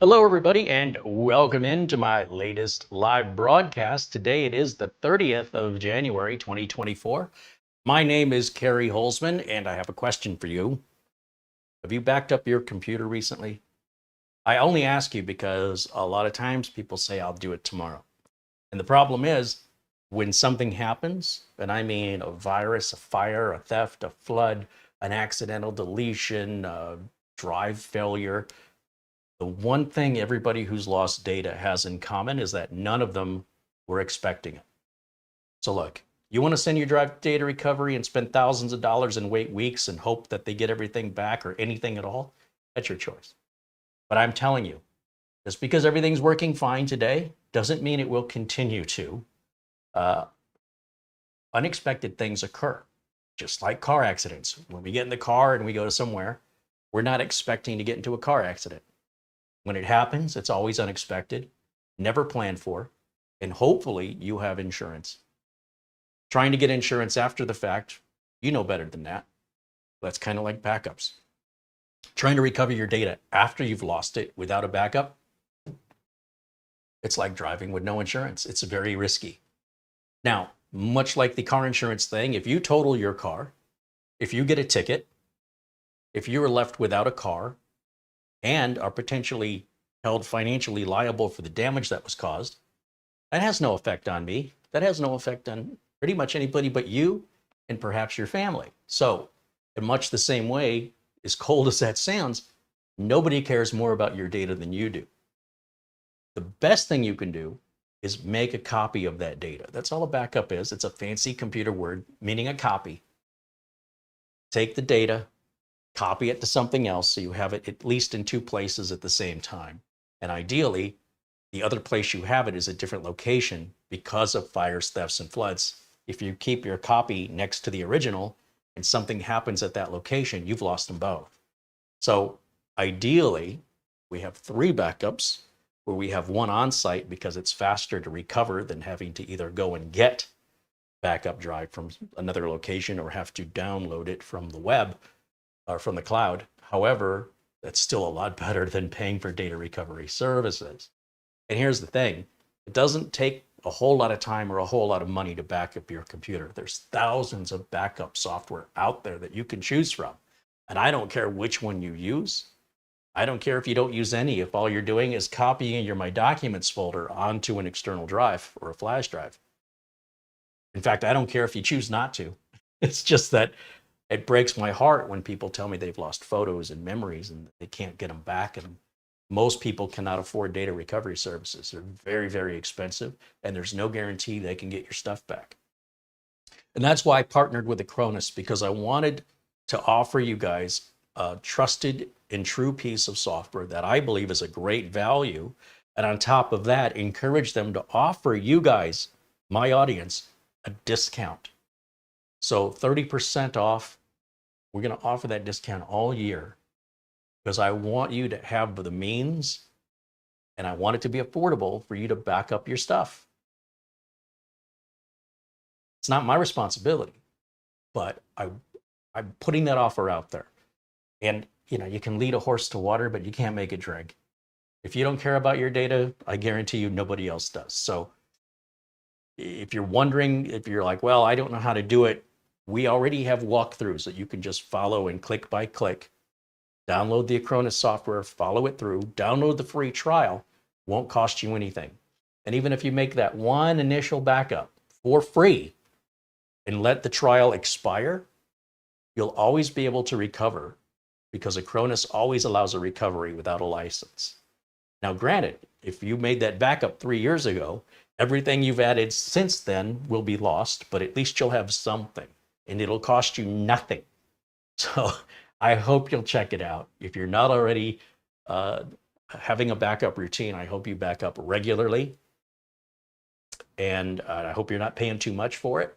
Hello, everybody, and welcome into my latest live broadcast. Today it is the 30th of January, 2024. My name is Carey Holzman, and I have a question for you. Have you backed up your computer recently? I only ask you because a lot of times people say, I'll do it tomorrow. And the problem is, when something happens, and I mean a virus, a fire, a theft, a flood, an accidental deletion, a drive failure, the one thing everybody who's lost data has in common is that none of them were expecting it. So look, you want to send your drive data recovery and spend thousands of dollars and wait weeks and hope that they get everything back or anything at all? That's your choice. But I'm telling you, just because everything's working fine today doesn't mean it will continue to. Uh, Unexpected things occur, just like car accidents. When we get in the car and we go to somewhere, we're not expecting to get into a car accident. When it happens, it's always unexpected, never planned for, and hopefully you have insurance. Trying to get insurance after the fact, you know better than that. That's kind of like backups. Trying to recover your data after you've lost it without a backup, it's like driving with no insurance. It's very risky. Now, much like the car insurance thing, if you total your car, if you get a ticket, if you are left without a car, and are potentially held financially liable for the damage that was caused, that has no effect on me. That has no effect on pretty much anybody but you and perhaps your family. So, in much the same way, as cold as that sounds, nobody cares more about your data than you do. The best thing you can do is make a copy of that data. That's all a backup is. It's a fancy computer word meaning a copy. Take the data, copy it to something else so you have it at least in two places at the same time. And ideally, the other place you have it is a different location because of fires, thefts, and floods. If you keep your copy next to the original and something happens at that location, you've lost them both. So ideally, we have 3 backups where we have one on site because it's faster to recover than having to either go and get backup drive from another location or have to download it from the web or from the cloud. However, that's still a lot better than paying for data recovery services. And here's the thing, it doesn't take a whole lot of time or a whole lot of money to back up your computer. There's thousands of backup software out there that you can choose from. And I don't care which one you use. I don't care if you don't use any, if all you're doing is copying your My Documents folder onto an external drive or a flash drive. In fact, I don't care if you choose not to. It's just that it breaks my heart when people tell me they've lost photos and memories and they can't get them back. And most people cannot afford data recovery services. They're very, very expensive, and there's no guarantee they can get your stuff back. And that's why I partnered with Acronis, because I wanted to offer you guys a trusted and true piece of software that I believe is a great value. And on top of that, encourage them to offer you guys, my audience, a discount. So 30% off. We're going to offer that discount all year because I want you to have the means and I want it to be affordable for you to back up your stuff. It's not my responsibility, but I'm putting that offer out there. And you can lead a horse to water, but you can't make it drink. If you don't care about your data, I guarantee you nobody else does. So if you're wondering, if you're like, well, I don't know how to do it, we already have walkthroughs that you can just follow and click by click. Download the Acronis software, follow it through, download the free trial, won't cost you anything. And even if you make that one initial backup for free and let the trial expire, you'll always be able to recover because Acronis always allows a recovery without a license. Now, granted, if you made that backup 3 years ago, everything you've added since then will be lost, but at least you'll have something. And it'll cost you nothing. So I hope you'll check it out. If you're not already having a backup routine, I hope you back up regularly. And I hope you're not paying too much for it.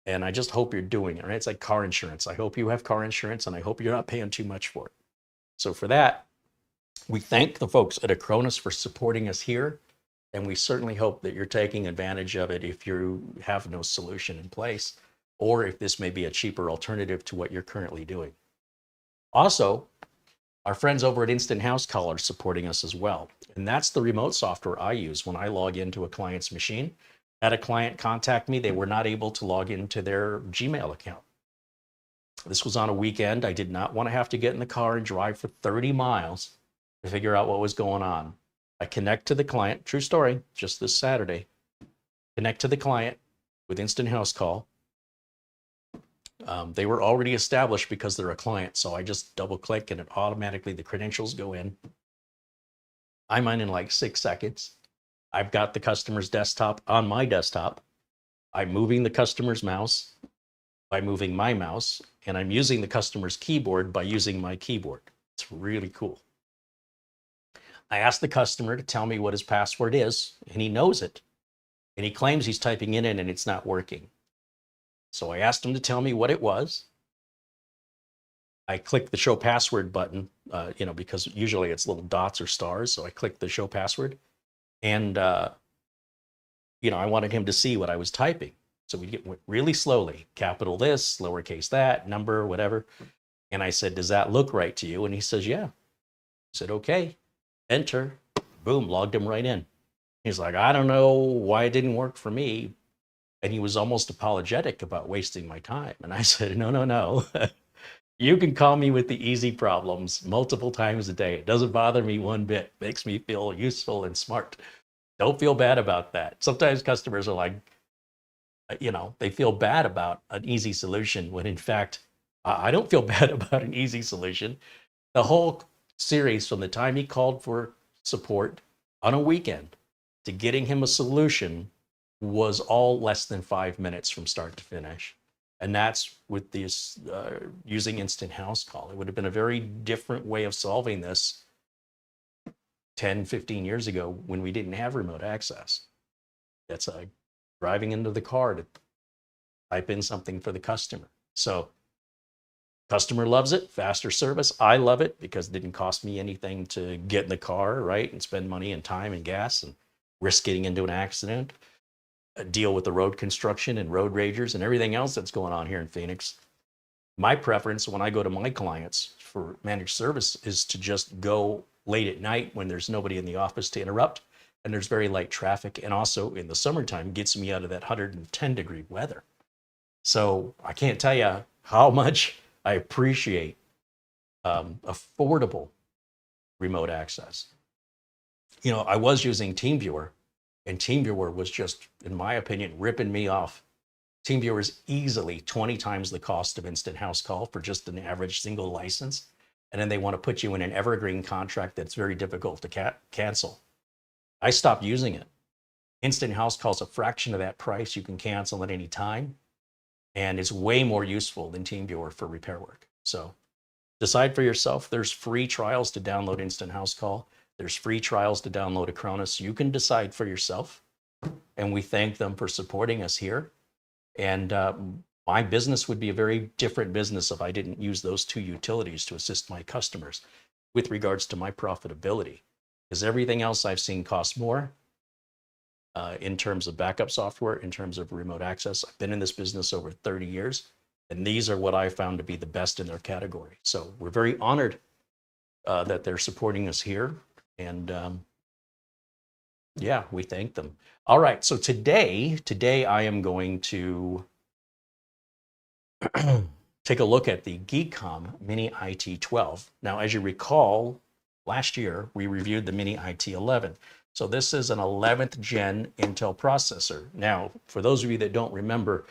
And I just hope you're doing it, right? It's like car insurance. I hope you have car insurance and I hope you're not paying too much for it. So for that, we thank the folks at Acronis for supporting us here. And we certainly hope that you're taking advantage of it if you have no solution in place, or if this may be a cheaper alternative to what you're currently doing. Also, Our friends over at Instant House Call are supporting us as well. And that's the remote software I use when I log into a client's machine. Had a client contact me, they were not able to log into their Gmail account. This was on a weekend. I did not want to have to get in the car and drive for 30 miles to figure out what was going on. I connect to the client, true story, just this Saturday. Connect to the client with Instant House Call. They were already established because they're a client, so I just double click and it automatically, the credentials go in. I'm in like 6 seconds. I've got the customer's desktop on my desktop. I'm moving the customer's mouse by moving my mouse, and I'm using the customer's keyboard by using my keyboard. It's really cool. I asked the customer to tell me what his password is, and he knows it. And he claims he's typing it in and it's not working. So I asked him to tell me what it was. I clicked the show password button, because usually it's little dots or stars. So I clicked the show password, and I wanted him to see what I was typing. So we went really slowly, capital this, lowercase that, number, whatever. And I said, does that look right to you? And he says, yeah. I said, okay, enter. Boom, logged him right in. He's like, I don't know why it didn't work for me. And he was almost apologetic about wasting my time. And I said, no. You can call me with the easy problems multiple times a day. It doesn't bother me one bit. It makes me feel useful and smart. Don't feel bad about that. Sometimes customers are like, they feel bad about an easy solution when in fact, I don't feel bad about an easy solution. The whole series from the time he called for support on a weekend to getting him a solution was all less than 5 minutes from start to finish. And that's with this using Instant House Call. It would have been a very different way of solving this 10, 15 years ago when we didn't have remote access. That's driving into the car to type in something for the customer. So customer loves it, faster service. I love it because it didn't cost me anything to get in the car, right? And spend money and time and gas and risk getting into an accident, deal with the road construction and road ragers and everything else that's going on here in Phoenix. My preference when I go to my clients for managed service is to just go late at night when there's nobody in the office to interrupt and there's very light traffic, and also in the summertime gets me out of that 110-degree weather. So I can't tell you how much I appreciate affordable remote access. I was using TeamViewer, and TeamViewer was just, in my opinion, ripping me off. TeamViewer is easily 20 times the cost of Instant House Call for just an average single license. And then they want to put you in an evergreen contract that's very difficult to cancel. I stopped using it. Instant House Call is a fraction of that price. You can cancel at any time. And it's way more useful than TeamViewer for repair work. So decide for yourself. There's free trials to download Instant House Call. There's free trials to download Acronis. You can decide for yourself. And we thank them for supporting us here. And my business would be a very different business if I didn't use those two utilities to assist my customers with regards to my profitability. Because everything else I've seen cost more in terms of backup software, in terms of remote access. I've been in this business over 30 years, and these are what I found to be the best in their category. So we're very honored that they're supporting us here. And yeah, we thank them. All right, so today I am going to take a look at the Geekom Mini IT12. Now, as you recall, last year we reviewed the Mini IT11. So this is an 11th gen Intel processor. Now, for those of you that don't remember,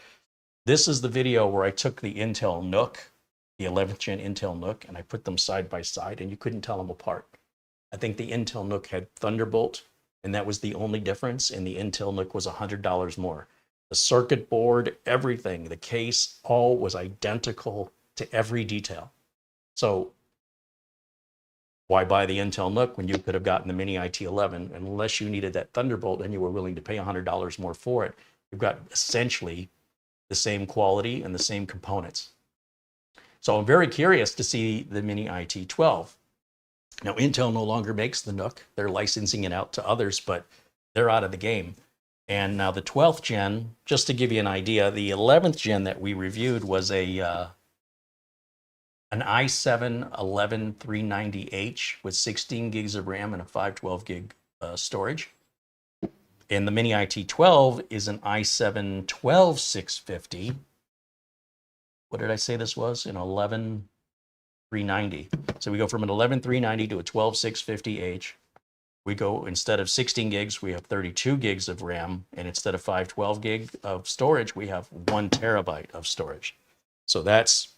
this is the video where I took the Intel NUC, the 11th gen Intel NUC, and I put them side by side, and you couldn't tell them apart. I think the Intel NUC had Thunderbolt, and that was the only difference, and the Intel NUC was $100 more. The circuit board, everything, the case, all was identical to every detail. So why buy the Intel NUC when you could have gotten the Mini IT11? Unless you needed that Thunderbolt and you were willing to pay $100 more for it, you've got essentially the same quality and the same components. So I'm very curious to see the Mini IT12. Now, Intel no longer makes the NUC. They're licensing it out to others, but they're out of the game. And now the 12th gen, just to give you an idea, the 11th gen that we reviewed was a an i7-11390H with 16 gigs of RAM and a 512 gig storage. And the Mini IT12 is an i7-12650. What did I say this was? An 11390. So we go from an 11390 to a 12650H. We go, instead of 16 gigs, we have 32 gigs of RAM. And instead of 512 gig of storage, we have 1 terabyte of storage. So that's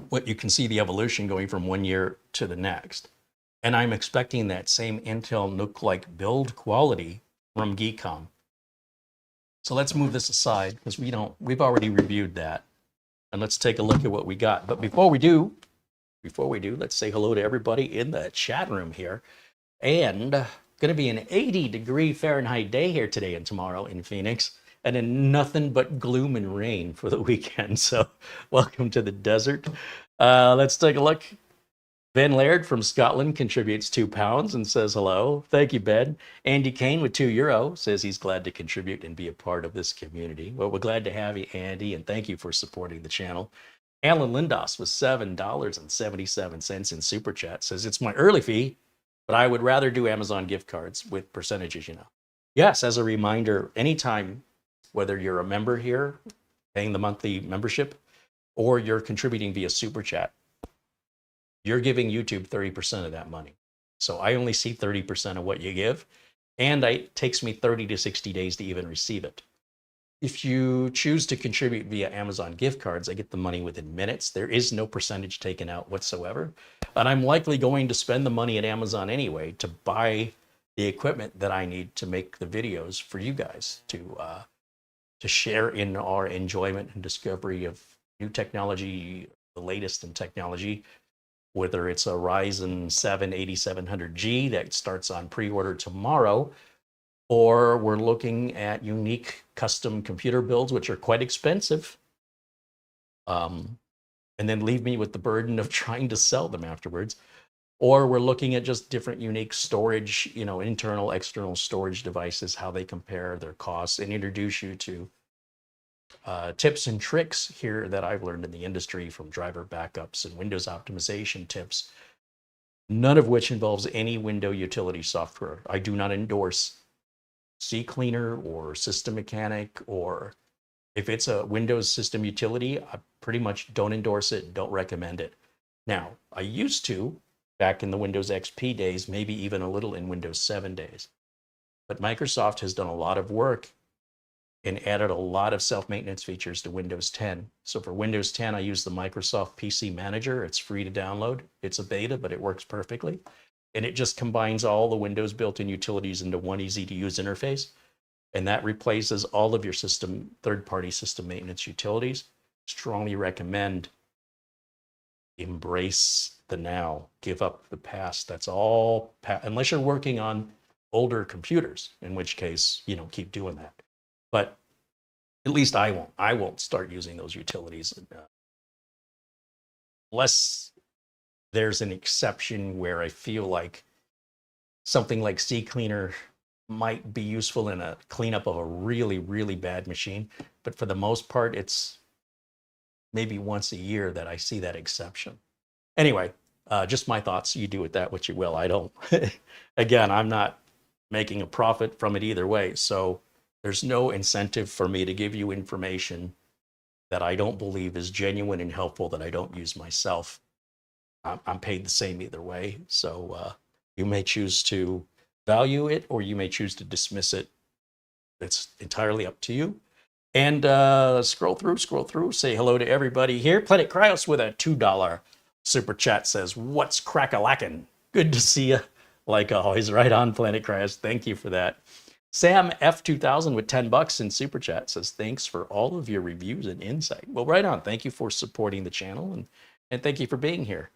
what you can see, the evolution going from one year to the next. And I'm expecting that same Intel NUC-like build quality from Geekom. So let's move this aside because we've already reviewed that. And let's take a look at what we got. But before we do, let's say hello to everybody in the chat room here. And going to be an 80-degree Fahrenheit day here today and tomorrow in Phoenix, and then nothing but gloom and rain for the weekend. So welcome to the desert. Let's take a look. Ben Laird from Scotland contributes £2 and says hello. Thank you, Ben. Andy Kane with €2 says he's glad to contribute and be a part of this community. Well, we're glad to have you, Andy, and thank you for supporting the channel. Alan Lindos with $7.77 in Super Chat says, it's my early fee, but I would rather do Amazon gift cards with percentages, you know. Yes, as a reminder, anytime, whether you're a member here, paying the monthly membership, or you're contributing via Super Chat, you're giving YouTube 30% of that money. So I only see 30% of what you give, and it takes me 30 to 60 days to even receive it. If you choose to contribute via Amazon gift cards, I get the money within minutes. There is no percentage taken out whatsoever. And I'm likely going to spend the money at Amazon anyway to buy the equipment that I need to make the videos for you guys to share in our enjoyment and discovery of new technology, the latest in technology, whether it's a Ryzen 7 8700G that starts on pre-order tomorrow, or we're looking at unique custom computer builds, which are quite expensive, and then leave me with the burden of trying to sell them afterwards. Or we're looking at just different unique storage, you know, internal, external storage devices, how they compare their costs, and introduce you to tips and tricks here that I've learned in the industry, from driver backups and Windows optimization tips, none of which involves any window utility software. I do not endorse CCleaner or System Mechanic, or if it's a Windows system utility, I pretty much don't endorse it, don't recommend it. Now, I used to back in the Windows XP days, maybe even a little in Windows 7 days. But Microsoft has done a lot of work and added a lot of self-maintenance features to Windows 10. So for Windows 10, I use the Microsoft PC Manager. It's free to download. It's a beta, but it works perfectly. And it just combines all the Windows built-in utilities into one easy-to-use interface. And that replaces all of your system, third-party system maintenance utilities. Strongly recommend embrace the now, give up the past. That's all, unless you're working on older computers, in which case, you know, keep doing that. But at least I won't start using those utilities unless there's an exception where I feel like something like CCleaner might be useful in a cleanup of a really, really bad machine. But for the most part, it's maybe once a year that I see that exception. Anyway, just my thoughts. You do with that what you will. I don't. Again, I'm not making a profit from it either way. So there's no incentive for me to give you information that I don't believe is genuine and helpful, that I don't use myself. I'm paid the same either way. So you may choose to value it, or you may choose to dismiss it. It's entirely up to you. And scroll through, say hello to everybody here. Planet Cryos with a $2 super chat says, what's crack-a-lackin'? Good to see you. Like always, right on, Planet Cryos. Thank you for that. Sam F2000 with $10 in super chat says, thanks for all of your reviews and insight. Well, right on. Thank you for supporting the channel, and thank you for being here.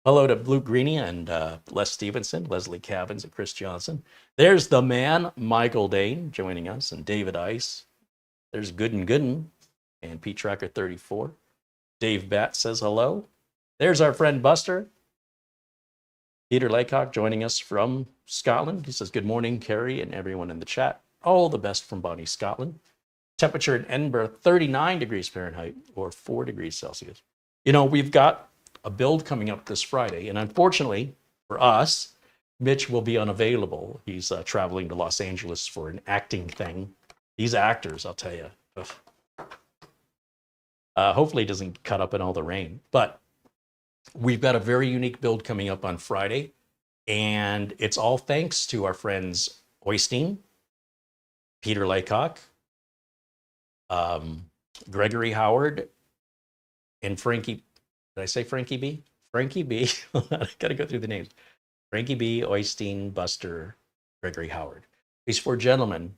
Hello to Blue Greenie and Les Stevenson, Leslie Cavins, and Chris Johnson. There's the man, Michael Dane, joining us, and David Ice. There's Gooden and Pete Tracker 34. Dave Batt says hello. There's our friend Buster. Peter Laycock joining us from Scotland. He says, good morning, Carey, and everyone in the chat. All the best from Bonnie, Scotland. Temperature in Edinburgh, 39 degrees Fahrenheit, or 4 degrees Celsius. You know, we've got a build coming up this Friday. And unfortunately for us, Mitch will be unavailable. He's traveling to Los Angeles for an acting thing. These actors, I'll tell you. Hopefully it doesn't cut up in all the rain. But we've got a very unique build coming up on Friday. And it's all thanks to our friends Oystein, Peter Laycock, Gregory Howard, and Frankie. Did I say Frankie B? Frankie B. I got to go through the names. Frankie B, Oystein, Buster, Gregory Howard. These four gentlemen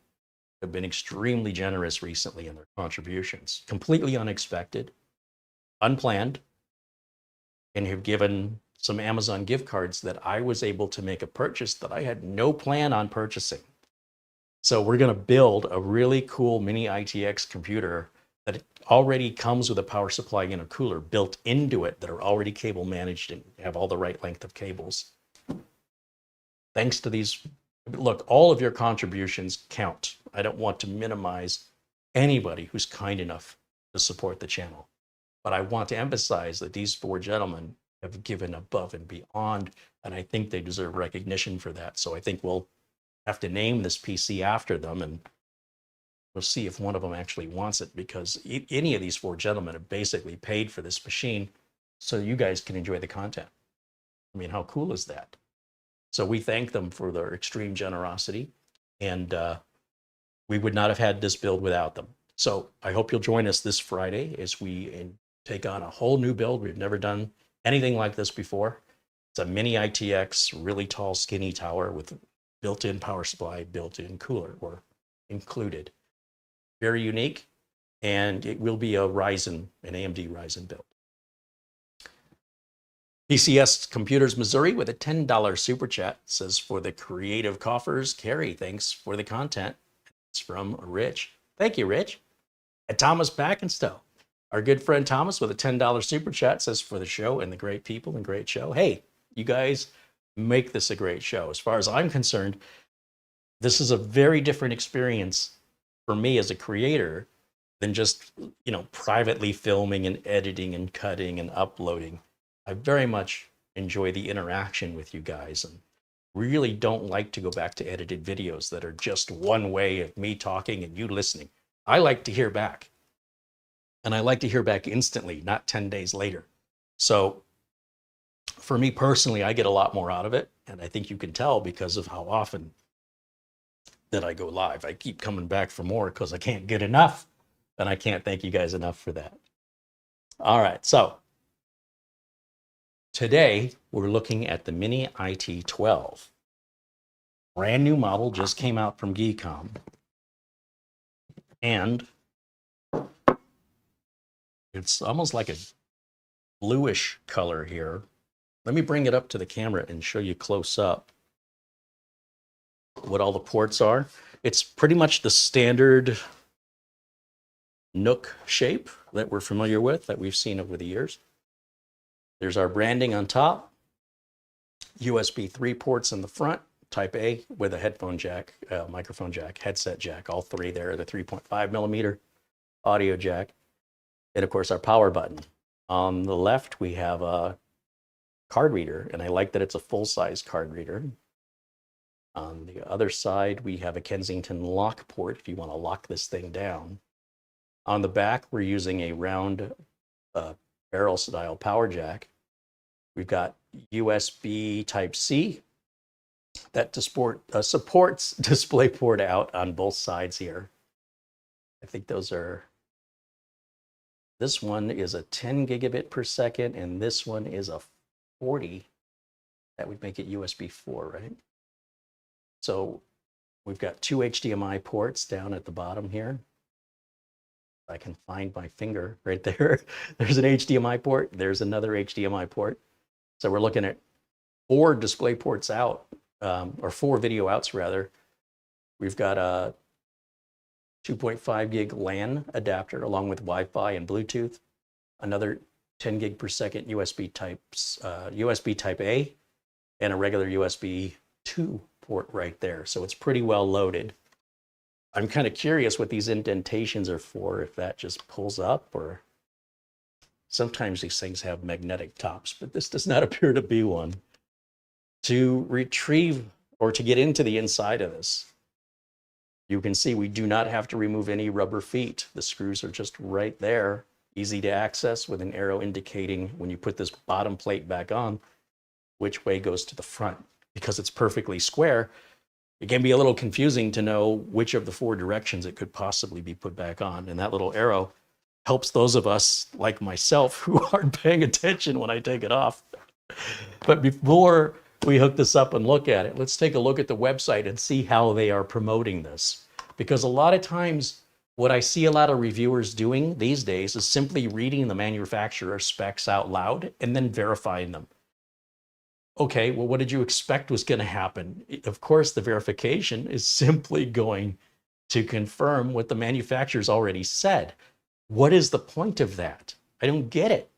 have been extremely generous recently in their contributions, completely unexpected, unplanned, and have given some Amazon gift cards that I was able to make a purchase that I had no plan on purchasing. So we're going to build a really cool Mini ITX computer that already comes with a power supply and a cooler built into it that are already cable managed and have all the right length of cables. Thanks to these, look, all of your contributions count. I don't want to minimize anybody who's kind enough to support the channel. But I want to emphasize that these four gentlemen have given above and beyond, and I think they deserve recognition for that. So I think we'll have to name this PC after them, and we'll see if one of them actually wants it, because any of these four gentlemen have basically paid for this machine so you guys can enjoy the content. I mean, how cool is that? So we thank them for their extreme generosity, and we would not have had this build without them. So I hope you'll join us this Friday as we take on a whole new build. We've never done anything like this before. It's a Mini ITX, really tall, skinny tower with built-in power supply, built-in cooler, or included. Very unique, and it will be an AMD Ryzen build. PCS Computers Missouri with a $10 super chat says, for the creative coffers, Carey, thanks for the content. It's from Rich. Thank you, Rich. And Thomas Backenstow, our good friend Thomas with a $10 super chat says, for the show and the great people and great show. Hey, you guys make this a great show. As far as I'm concerned, this is a very different experience for me as a creator than just, privately filming and editing and cutting and uploading. I very much enjoy the interaction with you guys, and really don't like to go back to edited videos that are just one way of me talking and you listening. I like to hear back, and I like to hear back instantly, not 10 days later. So for me personally, I get a lot more out of it, and I think you can tell because of how often that I go live. I keep coming back for more because I can't get enough, and I can't thank you guys enough for that. All right, so today we're looking at the Mini IT12. Brand new model, just came out from Geekom. And it's almost like a bluish color here. Let me bring it up to the camera and show you close up what all the ports are. It's pretty much the standard Nook shape that we're familiar with, that we've seen over the years. There's our branding on top, USB 3 ports in the front, Type A with a headphone jack, microphone jack, headset jack, all three there, the 3.5 millimeter audio jack, and of course our power button. On the left, we have a card reader, and I like that it's a full-size card reader. On the other side, we have a Kensington lock port if you want to lock this thing down. On the back, we're using a round barrel-style power jack. We've got USB Type-C that supports DisplayPort out on both sides here. I think those are, this one is a 10 gigabit per second, and this one is a 40. That would make it USB 4, right? So we've got two HDMI ports down at the bottom here. I can find my finger right there. There's an HDMI port. There's another HDMI port. So we're looking at 4 display ports out, or 4 video outs rather. We've got a 2.5 gig LAN adapter along with Wi-Fi and Bluetooth. Another 10 gig per second USB Type A, and a regular USB 2 port right there. So it's pretty well loaded. I'm kind of curious what these indentations are for, if that just pulls up or Sometimes these things have magnetic tops, but this does not appear to be one. To retrieve or to get into the inside of this, you can see we do not have to remove any rubber feet. The screws are just right there, easy to access with an arrow indicating when you put this bottom plate back on, which way goes to the front. Because it's perfectly square, it can be a little confusing to know which of the four directions it could possibly be put back on. And that little arrow helps those of us like myself who aren't paying attention when I take it off. But before we hook this up and look at it, let's take a look at the website and see how they are promoting this. Because a lot of times what I see a lot of reviewers doing these days is simply reading the manufacturer specs out loud and then verifying them. Okay, well, what did you expect was going to happen? Of course, the verification is simply going to confirm what the manufacturer's already said. What is the point of that? I don't get it.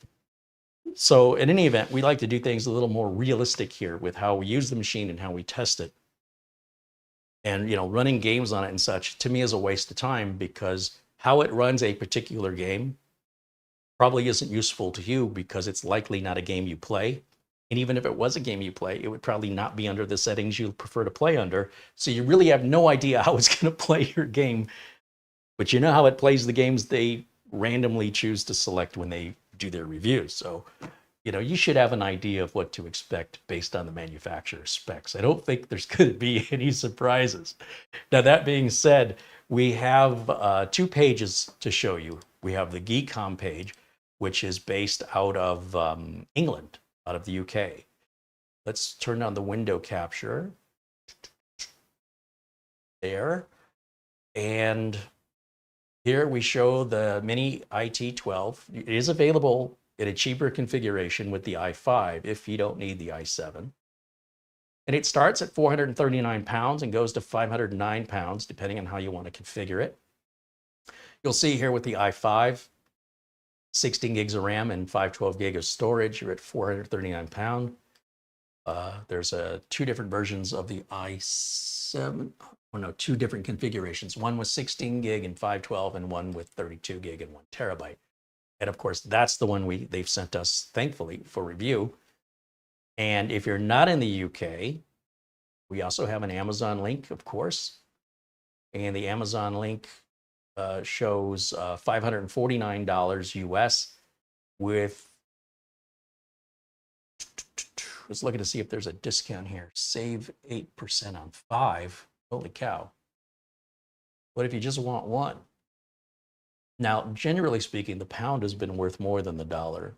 So in any event, we like to do things a little more realistic here with how we use the machine and how we test it. And, running games on it and such, to me, is a waste of time, because how it runs a particular game probably isn't useful to you, because it's likely not a game you play. And even if it was a game you play, it would probably not be under the settings you prefer to play under. So you really have no idea how it's going to play your game. But you know how it plays the games they randomly choose to select when they do their reviews. So, you should have an idea of what to expect based on the manufacturer's specs. I don't think there's going to be any surprises. Now, that being said, we have 2 pages to show you. We have the Geekom page, which is based out of England, out of the UK. Let's turn on the window capture there. And here we show the Mini IT12. It is available in a cheaper configuration with the i5 if you don't need the i7. And it starts at 439 pounds and goes to 509 pounds, depending on how you want to configure it. You'll see here with the i5, 16 gigs of RAM and 512 gig of storage, you're at 439 pounds. There's 2 different versions of the i7. Oh no, 2 different configurations. One with 16 gig and 512, and one with 32 gig and 1 terabyte. And of course, that's the one they've sent us, thankfully, for review. And if you're not in the UK, we also have an Amazon link, of course. And the Amazon link shows $549 US with, let's look to see if there's a discount here. Save 8% on 5. Holy cow. What if you just want 1? Now, generally speaking, the pound has been worth more than the dollar.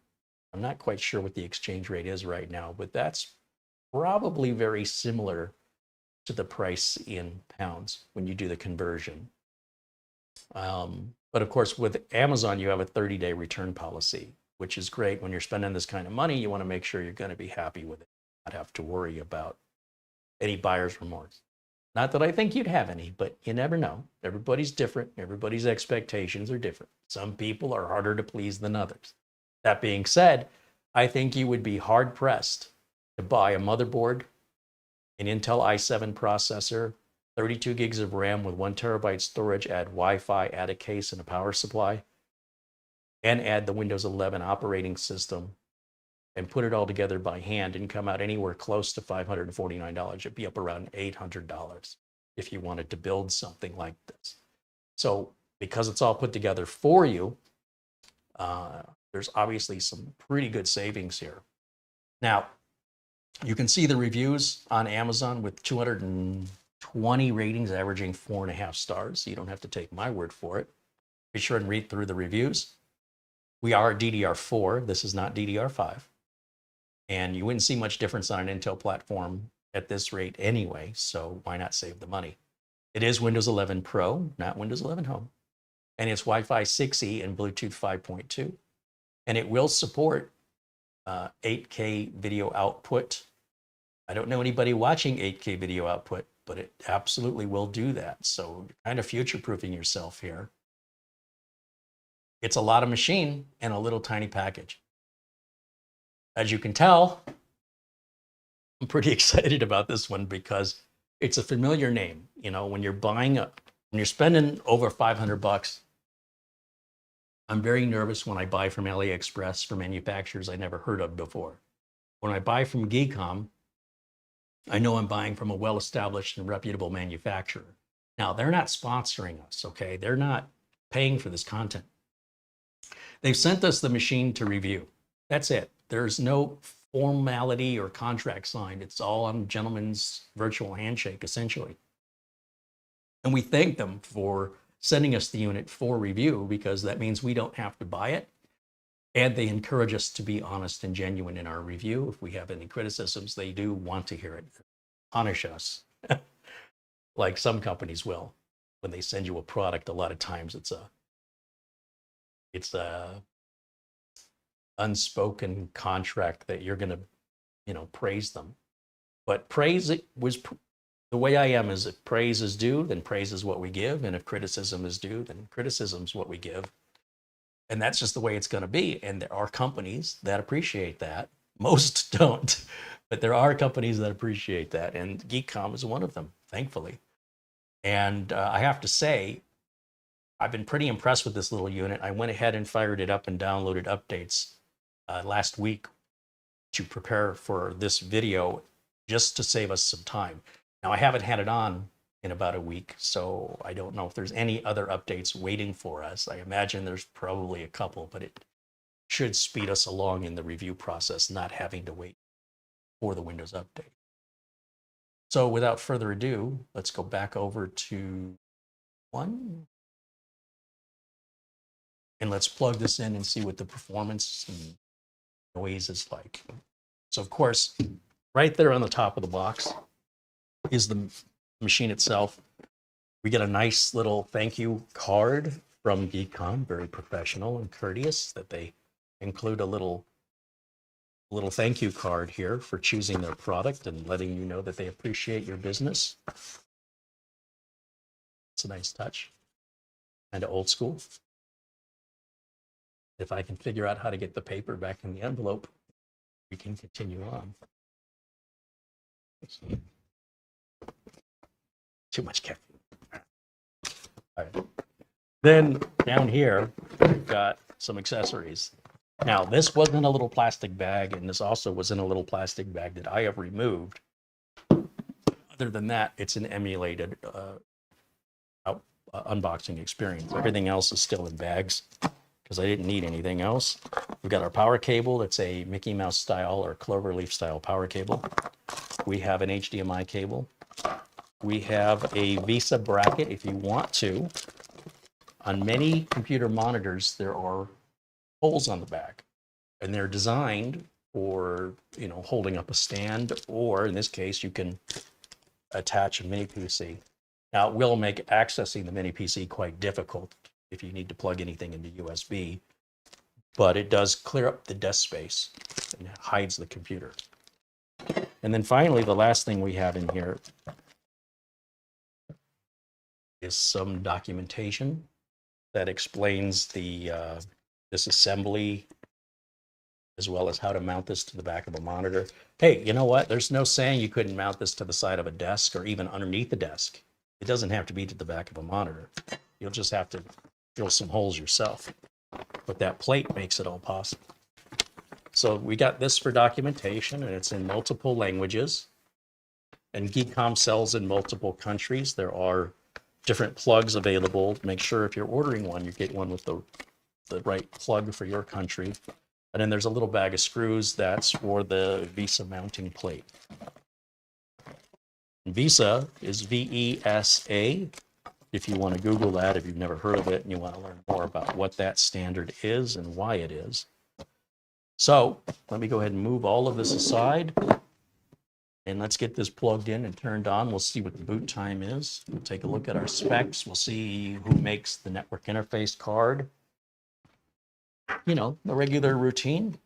I'm not quite sure what the exchange rate is right now, but that's probably very similar to the price in pounds when you do the conversion. But of course, with Amazon, you have a 30-day return policy, which is great. When you're spending this kind of money, you want to make sure you're going to be happy with it, not have to worry about any buyer's remorse. Not that I think you'd have any, but you never know. Everybody's different. Everybody's expectations are different. Some people are harder to please than others. That being said, I think you would be hard-pressed to buy a motherboard, an Intel i7 processor, 32 gigs of RAM with 1 terabyte storage, add Wi-Fi, add a case and a power supply, and add the Windows 11 operating system, and put it all together by hand and come out anywhere close to $549. It'd be up around $800 if you wanted to build something like this. So because it's all put together for you, there's obviously some pretty good savings here. Now, you can see the reviews on Amazon with 220 ratings, averaging 4.5 stars. So you don't have to take my word for it. Be sure and read through the reviews. We are DDR4. This is not DDR5. And you wouldn't see much difference on an Intel platform at this rate anyway, so why not save the money? It is Windows 11 Pro, not Windows 11 Home. And it's Wi-Fi 6E and Bluetooth 5.2. And it will support 8K video output. I don't know anybody watching 8K video output, but it absolutely will do that. So you're kind of future-proofing yourself here. It's a lot of machine and a little tiny package. As you can tell, I'm pretty excited about this one because it's a familiar name. When you're spending over $500, I'm very nervous when I buy from AliExpress for manufacturers I never heard of before. When I buy from Geekom, I know I'm buying from a well-established and reputable manufacturer. Now, they're not sponsoring us, okay? They're not paying for this content. They've sent us the machine to review. That's it. There's no formality or contract signed. It's all on gentleman's virtual handshake, essentially. And we thank them for sending us the unit for review because that means we don't have to buy it. And they encourage us to be honest and genuine in our review. If we have any criticisms, they do want to hear it. Punish us, like some companies will. When they send you a product, a lot of times it's a unspoken contract that you're going to, praise them. But praise it was the way I am is if praise is due, then praise is what we give. And if criticism is due, then criticism is what we give. And that's just the way it's going to be. And there are companies that appreciate that. Most don't, but there are companies that appreciate that. And Geekom is one of them, thankfully. And I have to say, I've been pretty impressed with this little unit. I went ahead and fired it up and downloaded updates last week to prepare for this video just to save us some time. Now, I haven't had it on in about a week, so I don't know if there's any other updates waiting for us. I imagine there's probably a couple, but it should speed us along in the review process, not having to wait for the Windows update. So without further ado, let's go back over to one. And let's plug this in and see what the performance and noise is like. So of course, right there on the top of the box is the machine itself. We get a nice little thank you card from Geekom, very professional and courteous that they include a little thank you card here for choosing their product and letting you know that they appreciate your business. It's a nice touch, kind of old school. If I can figure out how to get the paper back in the envelope, we can continue on. Too much caffeine. All right. Then down here, we've got some accessories. Now, this was in a little plastic bag, and this also was in a little plastic bag that I have removed. Other than that, it's an emulated unboxing experience. Everything else is still in bags because I didn't need anything else. We've got our power cable. It's a Mickey Mouse style or cloverleaf style power cable. We have an HDMI cable. We have a VESA bracket if you want to. On many computer monitors, there are holes on the back, and they're designed for, holding up a stand, or in this case, you can attach a mini PC. Now, it will make accessing the mini PC quite difficult if you need to plug anything into USB, but it does clear up the desk space and hides the computer. And then finally, the last thing we have in here is some documentation that explains this assembly, as well as how to mount this to the back of a monitor. Hey, you know what? There's no saying you couldn't mount this to the side of a desk or even underneath the desk. It doesn't have to be to the back of a monitor. You'll just have to drill some holes yourself. But that plate makes it all possible. So we got this for documentation, and it's in multiple languages. And Geekom sells in multiple countries. There are different plugs available. Make sure if you're ordering one, you get one with the right plug for your country. And then there's a little bag of screws that's for the VESA mounting plate. VESA is VESA. If you want to Google that, if you've never heard of it and you want to learn more about what that standard is and why it is. So let me go ahead and move all of this aside. And let's get this plugged in and turned on. We'll see what the boot time is. We'll take a look at our specs. We'll see who makes the network interface card. The regular routine.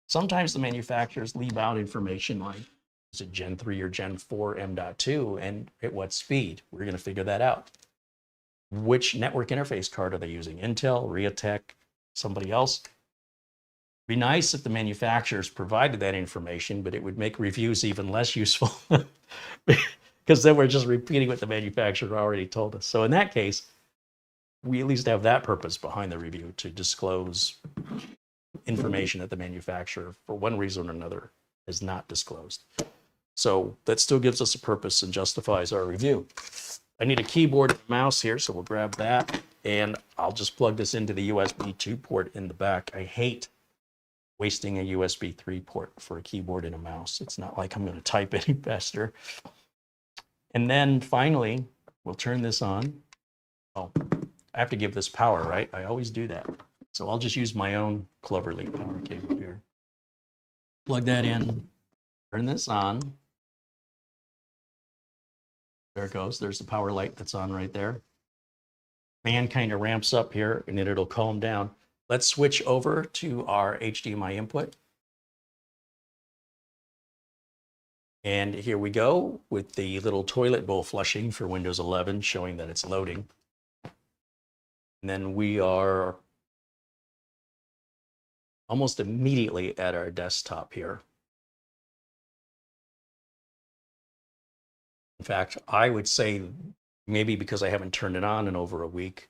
Sometimes the manufacturers leave out information like, is it Gen 3 or Gen 4 M.2 and at what speed? We're going to figure that out. Which network interface card are they using? Intel, Realtek, somebody else? Be nice if the manufacturers provided that information, but it would make reviews even less useful because then we're just repeating what the manufacturer already told us. So in that case, we at least have that purpose behind the review, to disclose information that the manufacturer, for one reason or another, has not disclosed. So that still gives us a purpose and justifies our review. I need a keyboard and a mouse here, so we'll grab that. And I'll just plug this into the USB 2 port in the back. I hate wasting a USB 3 port for a keyboard and a mouse. It's not like I'm going to type any faster. And then finally, we'll turn this on. Oh, I have to give this power, right? I always do that. So I'll just use my own Cloverly power cable here. Plug that in, turn this on. There it goes. There's the power light that's on right there. Fan kind of ramps up here and then it'll calm down. Let's switch over to our HDMI input. And here we go with the little toilet bowl flushing for Windows 11, showing that it's loading. And then we are almost immediately at our desktop here. In fact, I would say, maybe because I haven't turned it on in over a week,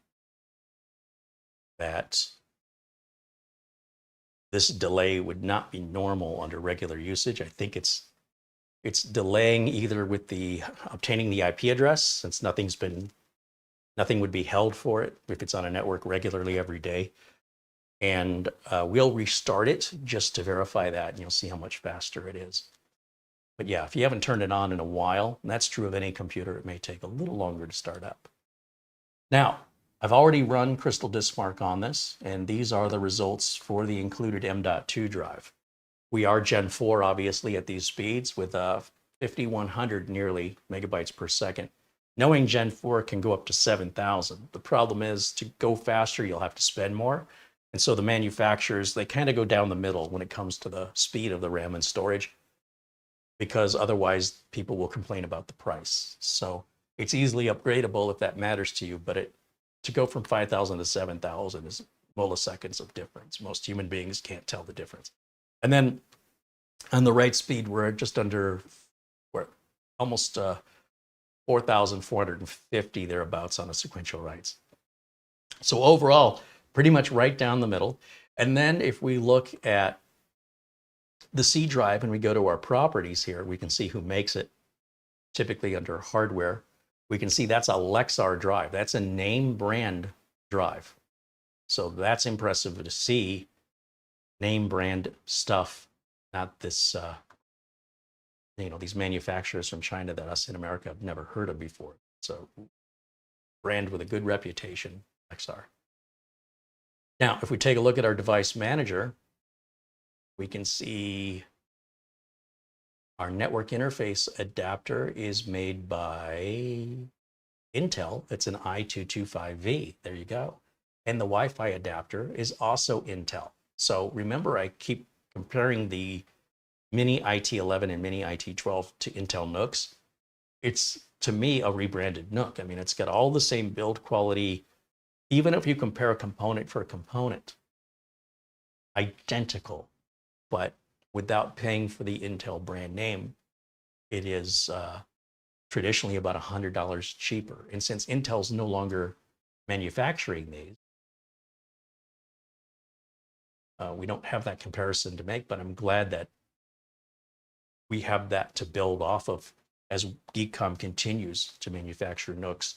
that this delay would not be normal under regular usage. I think it's delaying either with the obtaining the IP address, since nothing would be held for it if it's on a network regularly every day. And we'll restart it just to verify that, and you'll see how much faster it is. But yeah, if you haven't turned it on in a while, and that's true of any computer, it may take a little longer to start up. Now, I've already run Crystal Diskmark on this, and these are the results for the included M.2 drive. We are Gen 4, obviously, at these speeds with 5,100 nearly megabytes per second. Knowing Gen 4 can go up to 7,000. The problem is, to go faster, you'll have to spend more. And so the manufacturers, they kind of go down the middle when it comes to the speed of the RAM and storage, because otherwise people will complain about the price. So it's easily upgradable if that matters to you, but to go from 5,000 to 7,000 is milliseconds of difference. Most human beings can't tell the difference. And then on the write speed, we're just under, we're almost 4,450 thereabouts on the sequential writes. So overall, pretty much right down the middle. And then if we look at the C drive and we go to our properties here, we can see who makes it, typically under hardware. We can see that's a Lexar drive. That's a name brand drive. So that's impressive to see name brand stuff, not this, these manufacturers from China that us in America have never heard of before. So brand with a good reputation, Lexar. Now, if we take a look at our device manager, we can see our network interface adapter is made by Intel. It's an i225V. There you go. And the Wi-Fi adapter is also Intel. So remember, I keep comparing the Mini IT11 and Mini IT12 to Intel NUCs. It's, to me, a rebranded NUC. I mean, it's got all the same build quality. Even if you compare a component for a component, identical, but without paying for the Intel brand name, it is traditionally about $100 cheaper. And since Intel's no longer manufacturing these, we don't have that comparison to make, but I'm glad that we have that to build off of as Geekom continues to manufacture NUCs.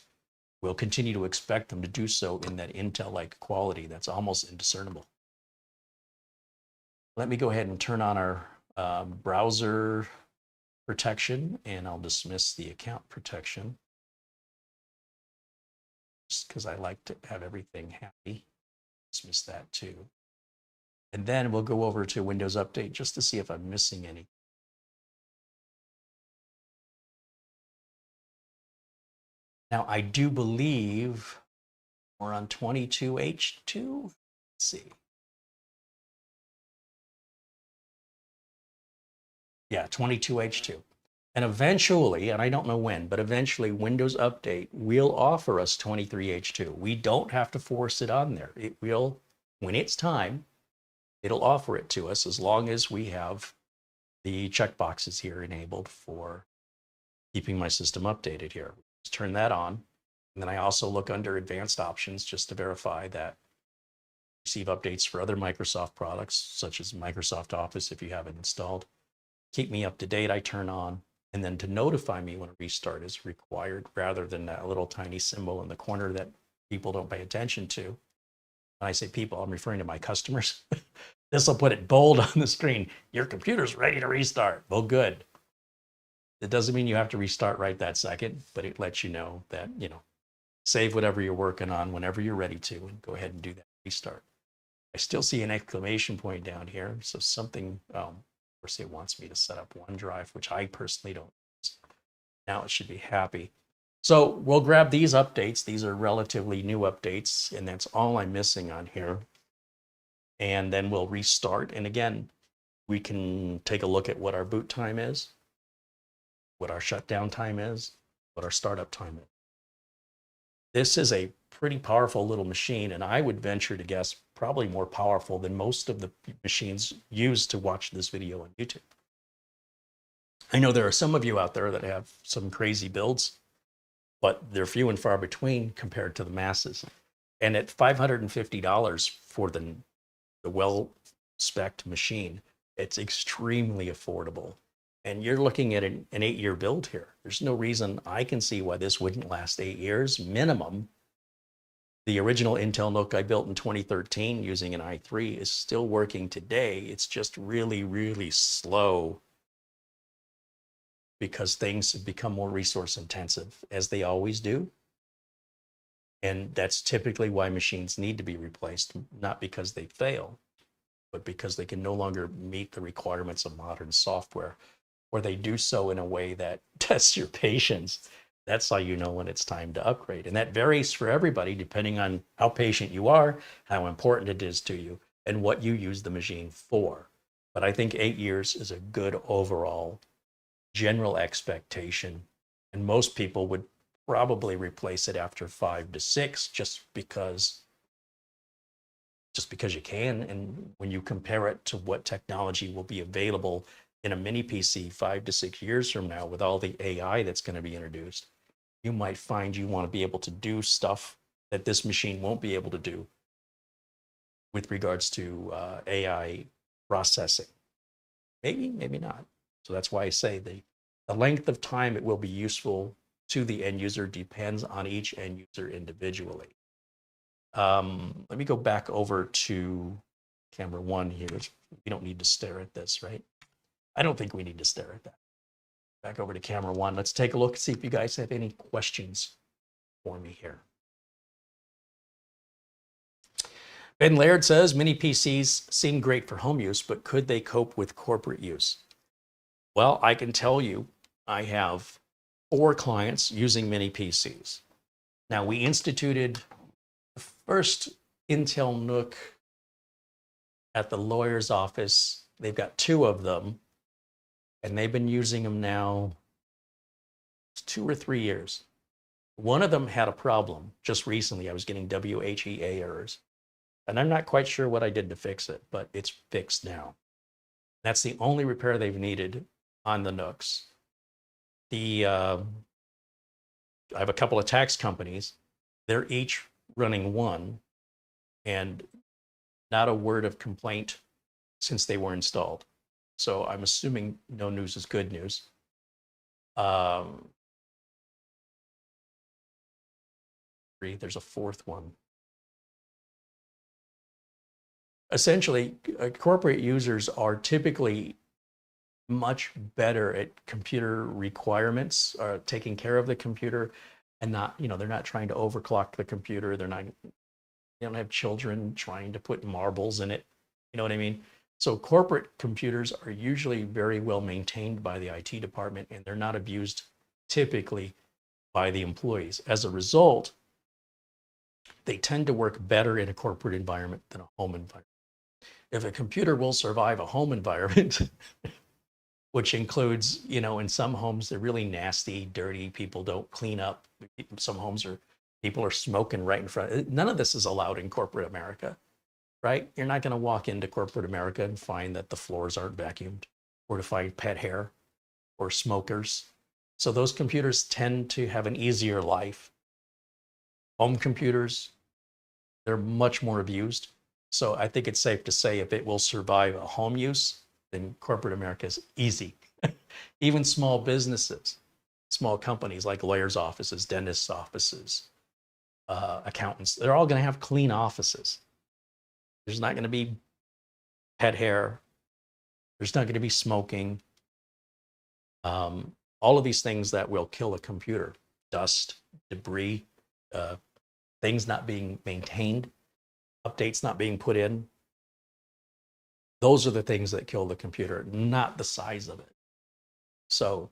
We'll continue to expect them to do so in that Intel-like quality that's almost indiscernible. Let me go ahead and turn on our browser protection, and I'll dismiss the account protection, just because I like to have everything happy. Dismiss that too. And then we'll go over to Windows Update just to see if I'm missing any. Now, I do believe we're on 22H2. Let's see. Yeah, 22H2. And eventually, and I don't know when, but eventually Windows Update will offer us 23H2. We don't have to force it on there. It will, when it's time, it'll offer it to us as long as we have the checkboxes here enabled for keeping my system updated here. Let's turn that on. And then I also look under advanced options just to verify that receive updates for other Microsoft products, such as Microsoft Office if you have it installed. Keep me up to date, I turn on. And then to notify me when a restart is required, rather than that little tiny symbol in the corner that people don't pay attention to. When I say people, I'm referring to my customers. This will put it bold on the screen. Your computer's ready to restart. Well, good. It doesn't mean you have to restart right that second, but it lets you know that, save whatever you're working on whenever you're ready to and go ahead and do that restart. I still see an exclamation point down here. So something, of course, it wants me to set up OneDrive, which I personally don't use. Now it should be happy. So we'll grab these updates. These are relatively new updates, and that's all I'm missing on here. And then we'll restart. And again, we can take a look at what our boot time is, what our shutdown time is, what our startup time is. This is a pretty powerful little machine, and I would venture to guess probably more powerful than most of the machines used to watch this video on YouTube. I know there are some of you out there that have some crazy builds, but they're few and far between compared to the masses. And at $550 for the well-spec'd machine, it's extremely affordable. And you're looking at an 8-year build here. There's no reason I can see why this wouldn't last 8 years minimum. The original Intel NUC I built in 2013 using an i3 is still working today. It's just really, really slow because things have become more resource intensive, as they always do. And that's typically why machines need to be replaced, not because they fail, but because they can no longer meet the requirements of modern software, or they do so in a way that tests your patience. That's how you know when it's time to upgrade. And that varies for everybody depending on how patient you are, how important it is to you, and what you use the machine for. But I think 8 years is a good overall general expectation. And most people would probably replace it after 5 to 6 just because you can. And when you compare it to what technology will be available in a mini PC 5 to 6 years from now with all the AI that's going to be introduced, you might find you want to be able to do stuff that this machine won't be able to do with regards to AI processing. Maybe, maybe not. So that's why I say the length of time it will be useful to the end user depends on each end user individually. Let me go back over to camera 1 here. We don't need to stare at this, right? I don't think we need to stare at that. Back over to camera 1. Let's take a look, see if you guys have any questions for me here. Ben Laird says, mini PCs seem great for home use, but could they cope with corporate use? Well, I can tell you, I have 4 clients using mini PCs. Now, we instituted the first Intel NUC at the lawyer's office. They've got 2 of them, and they've been using them now 2 or 3 years. One of them had a problem just recently. I was getting WHEA errors, and I'm not quite sure what I did to fix it, but it's fixed now. That's the only repair they've needed on the NUCs. I have a couple of tax companies. They're each running one, and not a word of complaint since they were installed. So I'm assuming no news is good news. There's a 4th one. Essentially, corporate users are typically much better at computer requirements, taking care of the computer, and not, they're not trying to overclock the computer. They don't have children trying to put marbles in it. You know what I mean? So corporate computers are usually very well maintained by the IT department, and they're not abused typically by the employees. As a result, they tend to work better in a corporate environment than a home environment. If a computer will survive a home environment, which includes, in some homes, they're really nasty, dirty, people don't clean up. Some homes people are smoking right in front. None of this is allowed in corporate America, right? You're not going to walk into corporate America and find that the floors aren't vacuumed, or to find pet hair or smokers. So those computers tend to have an easier life Home computers, they're much more abused. So I think it's safe to say if it will survive a home use, then corporate America is easy. Even small businesses, small companies like lawyers' offices, dentists' offices, accountants, they're all going to have clean offices. There's not going to be pet hair. There's not going to be smoking. All of these things that will kill a computer, dust, debris, uh, things not being maintained, updates not being put in. Those are the things that kill the computer, not the size of it. So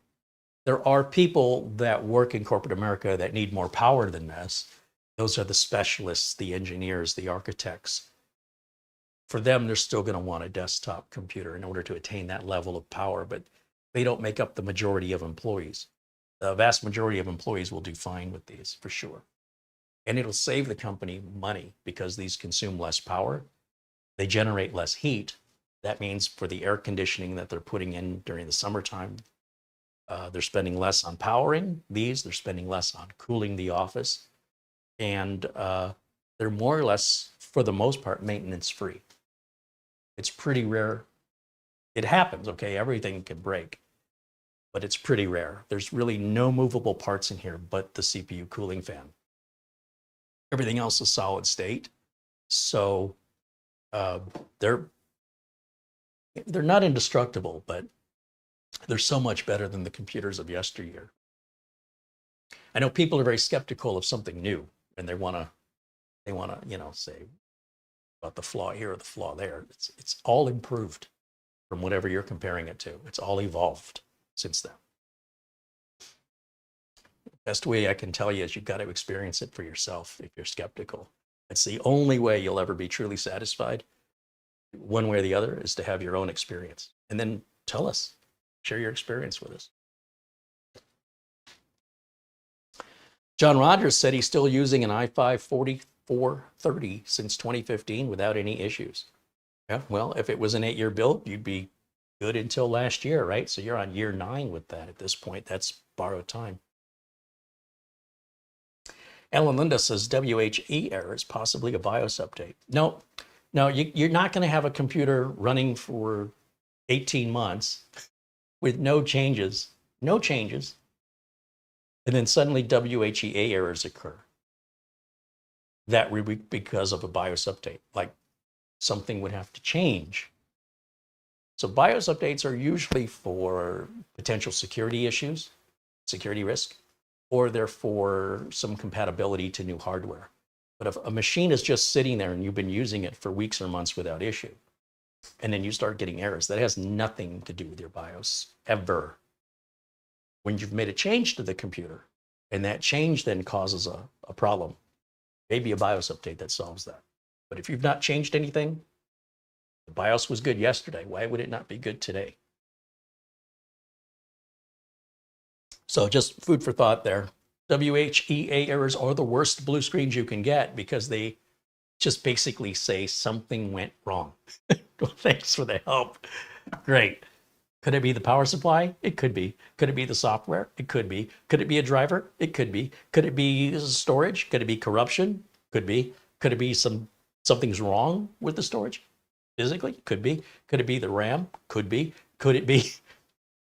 there are people that work in corporate America that need more power than this. Those are the specialists, the engineers, the architects. For them, they're still going to want a desktop computer in order to attain that level of power, but they don't make up the majority of employees. The vast majority of employees will do fine with these for sure. And it'll save the company money because these consume less power. They generate less heat. That means for the air conditioning that they're putting in during the summertime, they're spending less on powering these, they're spending less on cooling the office, and they're more or less, for the most part, maintenance free. It's pretty rare. It happens, okay, everything can break, but it's pretty rare. There's really no movable parts in here but the CPU cooling fan. Everything else is solid state. So they're not indestructible, but they're so much better than the computers of yesteryear. I know people are very skeptical of something new, and they want to, say about the flaw here or the flaw there. It's all improved from whatever you're comparing it to. It's all evolved since then. Best way I can tell you is you've got to experience it for yourself if you're skeptical. It's the only way you'll ever be truly satisfied, one way or the other, is to have your own experience. And then tell us, share your experience with us. John Rogers said he's still using an i5-4430 since 2015 without any issues. Yeah, well, if it was an 8-year build, you'd be good until last year, right? So you're on year 9 with that at this point. That's borrowed time. Ellen Linda says WHE errors, possibly a BIOS update. No, you're not going to have a computer running for 18 months with no changes, and then suddenly WHEA errors occur. That would be because of a BIOS update, like something would have to change. So BIOS updates are usually for potential security issues, security risk, or they're for some compatibility to new hardware. But if a machine is just sitting there and you've been using it for weeks or months without issue, and then you start getting errors, that has nothing to do with your BIOS, ever. When you've made a change to the computer, and that change then causes a problem, maybe a BIOS update that solves that. But if you've not changed anything, the BIOS was good yesterday, why would it not be good today? So just food for thought there. WHEA errors are the worst blue screens you can get because they just basically say something went wrong. Well, thanks for the help. Great. Could it be the power supply? It could be. Could it be the software? It could be. Could it be a driver? It could be. Could it be storage? Could it be corruption? Could be. Could it be something's wrong with the storage? Physically? Could be. Could it be the RAM? Could be. Could it be?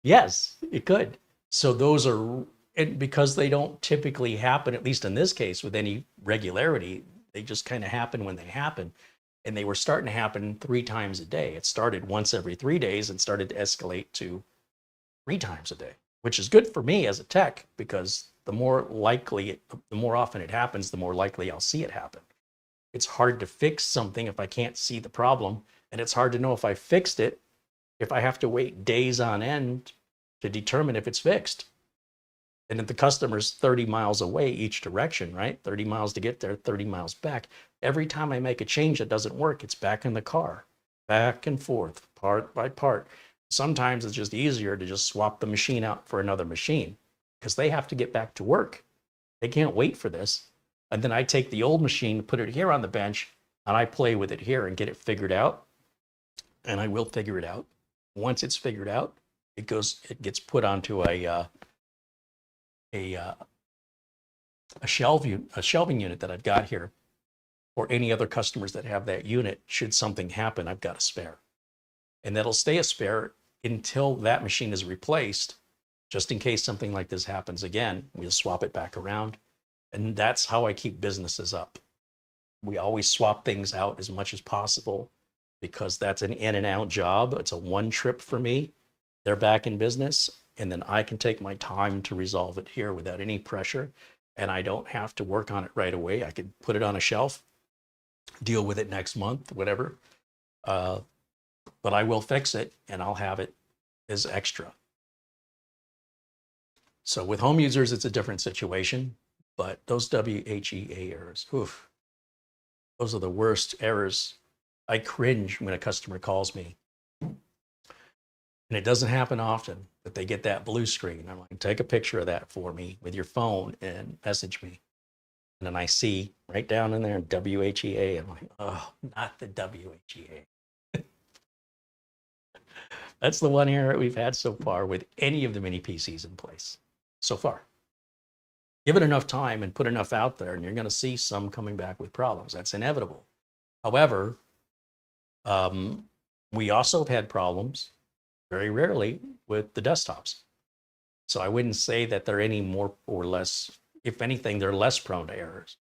Yes, it could. So those are, and because they don't typically happen, at least in this case, with any regularity, they just kind of happen when they happen. And they were starting to happen 3 times a day. It started once every 3 days and started to escalate to 3 times a day, which is good for me as a tech because the more often it happens, the more likely I'll see it happen. It's hard to fix something if I can't see the problem, and it's hard to know if I fixed it if I have to wait days on end to determine if it's fixed. And if the customer's 30 miles away each direction, right? 30 miles to get there, 30 miles back. Every time I make a change that doesn't work, it's back in the car, back and forth, part by part. Sometimes it's just easier to just swap the machine out for another machine because they have to get back to work. They can't wait for this. And then I take the old machine, put it here on the bench, and I play with it here and get it figured out. And I will figure it out. Once it's figured out, it gets put onto a a shelving unit that I've got here, or any other customers that have that unit, should something happen, I've got a spare. And that'll stay a spare until that machine is replaced, just in case something like this happens again. We'll swap it back around. And that's how I keep businesses up. We always swap things out as much as possible because that's an in and out job. It's a one trip for me. They're back in business, and then I can take my time to resolve it here without any pressure. And I don't have to work on it right away. I could put it on a shelf, deal with it next month, whatever. But I will fix it and I'll have it as extra. So with home users, it's a different situation, but those WHEA errors, oof, those are the worst errors. I cringe when a customer calls me. And it doesn't happen often, but they get that blue screen. I'm like, take a picture of that for me with your phone and message me. And then I see right down in there WHEA. I'm like, oh, not the WHEA. That's the one error we've had so far with any of the mini PCs in place so far. Give it enough time and put enough out there, and you're going to see some coming back with problems. That's inevitable. However, we also have had problems, very rarely, with the desktops. So I wouldn't say that they're any more or less, if anything, they're less prone to errors.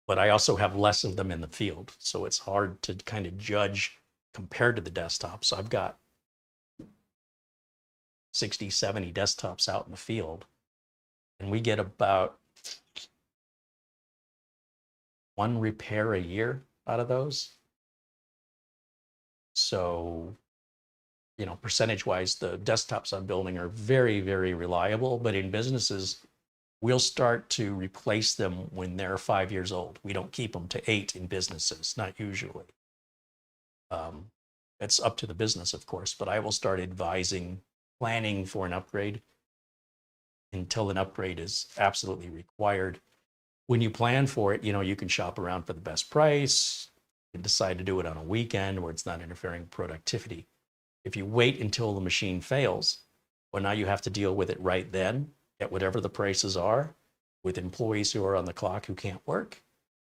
But I also have less of them in the field. So it's hard to kind of judge compared to the desktop. So I've got 60, 70 desktops out in the field, and we get about one repair a year out of those. So, you know, percentage wise, the desktops I'm building are very, very reliable, but in businesses, we'll start to replace them when they're 5 years old. We don't keep them to 8 in businesses, not usually. It's up to the business, of course, but I will start advising planning for an upgrade until an upgrade is absolutely required. When you plan for it, you know, you can shop around for the best price and decide to do it on a weekend where it's not interfering with productivity. If you wait until the machine fails, well, now you have to deal with it right then at whatever the prices are, with employees who are on the clock who can't work,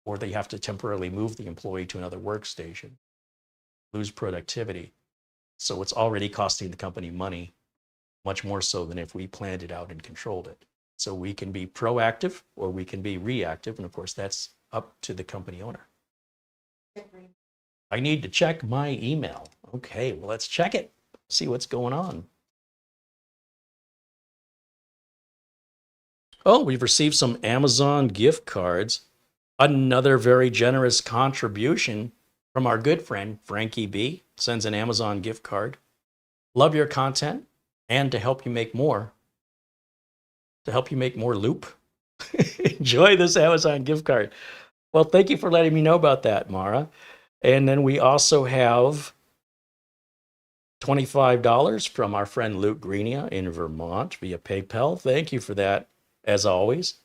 or they have to temporarily move the employee to another workstation, lose productivity. So it's already costing the company money, much more so than if we planned it out and controlled it. So we can be proactive or we can be reactive. And of course, that's up to the company owner. I need to check my email. Okay, well, let's check it, see what's going on. Oh, we've received some Amazon gift cards. Another very generous contribution from our good friend, Frankie B. Sends an Amazon gift card. Love your content, and to help you make more loop, enjoy this Amazon gift card. Well, thank you for letting me know about that, Mara. And then we also have $25 from our friend Luke Greenia in Vermont via PayPal. Thank you for that, as always.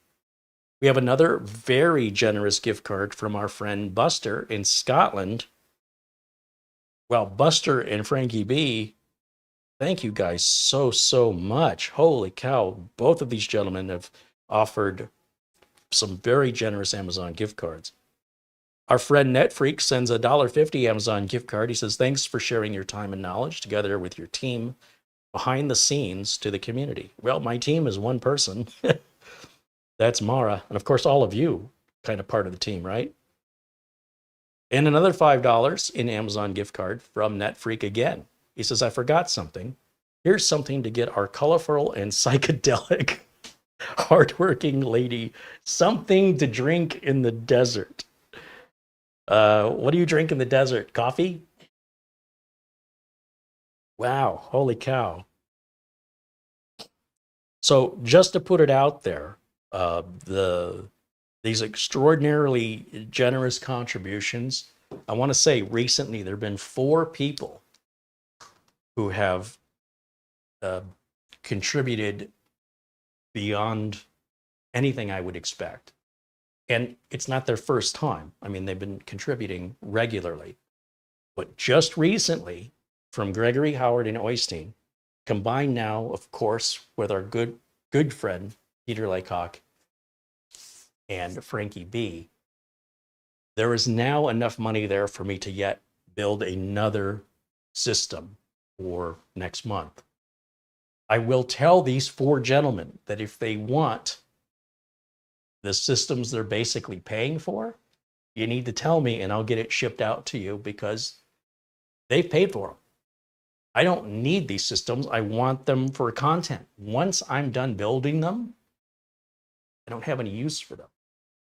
We have another very generous gift card from our friend Buster in Scotland. Well, Buster and Frankie B, thank you guys so much. Holy cow. Both of these gentlemen have offered some very generous Amazon gift cards. Our friend Netfix sends a $1.50 Amazon gift card. He says, thanks for sharing your time and knowledge together with your team behind the scenes to the community. Well, my team is one person. That's Mara. And of course, all of you kind of part of the team, right? And another $5 in Amazon gift card from NetFreak again. He says, I forgot something. Here's something to get our colorful and psychedelic, hardworking lady something to drink in the desert. What do you drink in the desert? Coffee? Wow, holy cow. So just to put it out there, these extraordinarily generous contributions, I want to say recently there have been 4 people who have contributed beyond anything I would expect. And it's not their first time. I mean, they've been contributing regularly. But just recently, from Gregory, Howard, and Oystein, combined now, of course, with our good friend, Peter Laycock, and Frankie B, there is now enough money there for me to yet build another system for next month. I will tell these four gentlemen that if they want the systems they're basically paying for, you need to tell me and I'll get it shipped out to you because they've paid for them. I don't need these systems. I want them for content. Once I'm done building them, I don't have any use for them.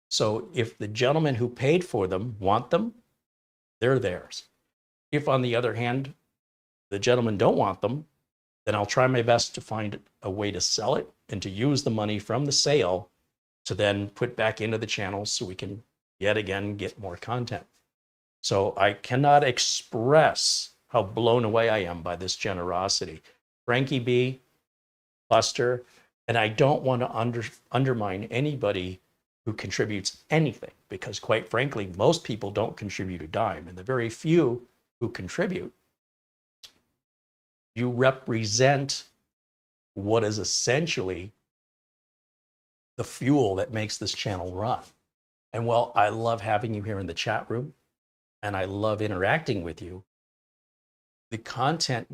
So if the gentlemen who paid for them want them, they're theirs. If, on the other hand, the gentlemen don't want them, then I'll try my best to find a way to sell it and to use the money from the sale to then put back into the channel so we can yet again get more content. So I cannot express how blown away I am by this generosity. Frankie B, Buster, and I don't want to undermine anybody who contributes anything because, quite frankly, most people don't contribute a dime, and the very few who contribute, you represent what is essentially the fuel that makes this channel run. And while I love having you here in the chat room and I love interacting with you, the content,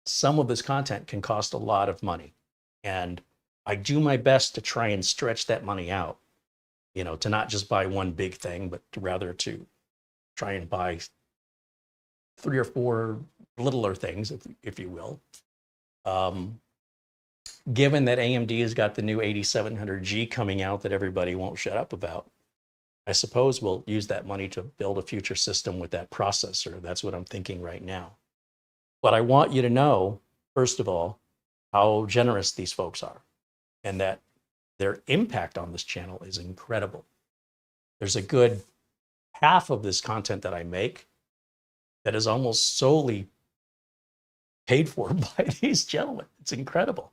some of this content can cost a lot of money. And I do my best to try and stretch that money out, you know, to not just buy one big thing, but rather to try and buy 3 or 4 littler things, if you will. Given that AMD has got the new 8700G coming out that everybody won't shut up about, I suppose we'll use that money to build a future system with that processor. That's what I'm thinking right now. But I want you to know, first of all, how generous these folks are and that their impact on this channel is incredible. There's a good half of this content that I make that is almost solely paid for by these gentlemen. It's incredible.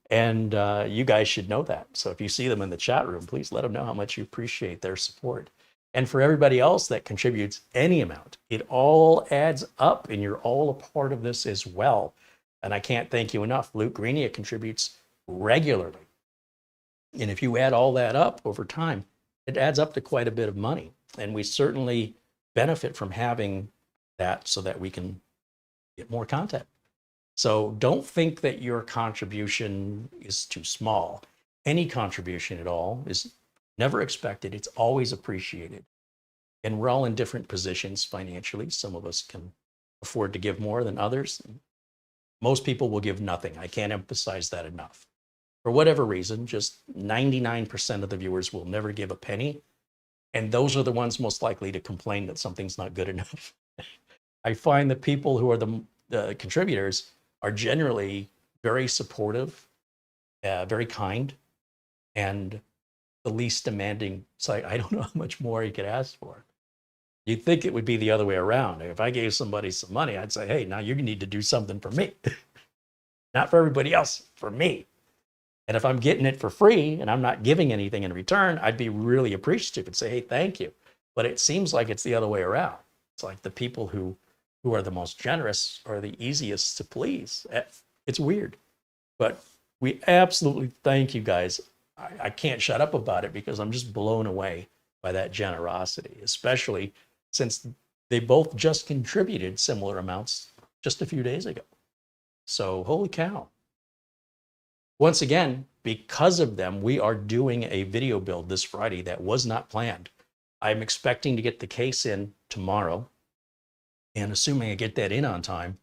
And you guys should know that. So if you see them in the chat room, please let them know how much you appreciate their support. And for everybody else that contributes any amount, it all adds up and you're all a part of this as well. And I can't thank you enough. Luke Greenia contributes regularly. And if you add all that up over time, it adds up to quite a bit of money. And we certainly benefit from having that so that we can get more content. So don't think that your contribution is too small. Any contribution at all is never expected. It's always appreciated. And we're all in different positions financially. Some of us can afford to give more than others. Most people will give nothing. I can't emphasize that enough. For whatever reason, just 99% of the viewers will never give a penny. And those are the ones most likely to complain that something's not good enough. I find that people who are the contributors are generally very supportive, very kind, and the least demanding. It's like, I don't know how much more you could ask for. You'd think it would be the other way around. If I gave somebody some money, I'd say, hey, now you need to do something for me. Not for everybody else, for me. And if I'm getting it for free and I'm not giving anything in return, I'd be really appreciative and say, hey, thank you. But it seems like it's the other way around. It's like the people who are the most generous are the easiest to please. It's weird, but we absolutely thank you guys. I can't shut up about it because I'm just blown away by that generosity, especially since they both just contributed similar amounts just a few days ago. So holy cow. Once again, because of them, we are doing a video build this Friday that was not planned. I'm expecting to get the case in tomorrow. And assuming I get that in on time,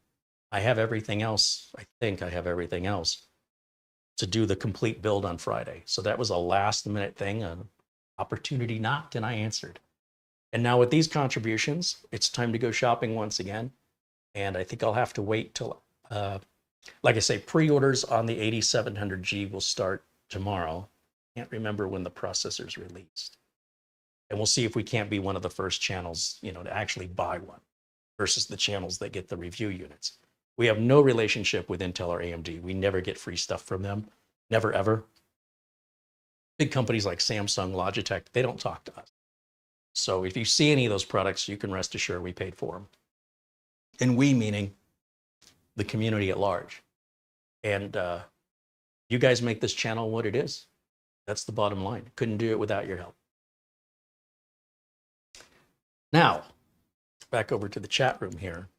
I have everything else. I think I have everything else to do the complete build on Friday. So that was a last minute thing. An opportunity knocked and I answered. And now with these contributions, it's time to go shopping once again. And I think I'll have to wait till, like I say, pre-orders on the 8700G will start tomorrow. Can't remember when the processor's released. And we'll see if we can't be one of the first channels, you know, to actually buy one versus the channels that get the review units. We have no relationship with Intel or AMD. We never get free stuff from them. Never, ever. Big companies like Samsung, Logitech, they don't talk to us. So if you see any of those products, you can rest assured we paid for them. And we meaning the community at large. And You guys make this channel what it is. That's the bottom line. Couldn't do it without your help. Now, back over to the chat room here.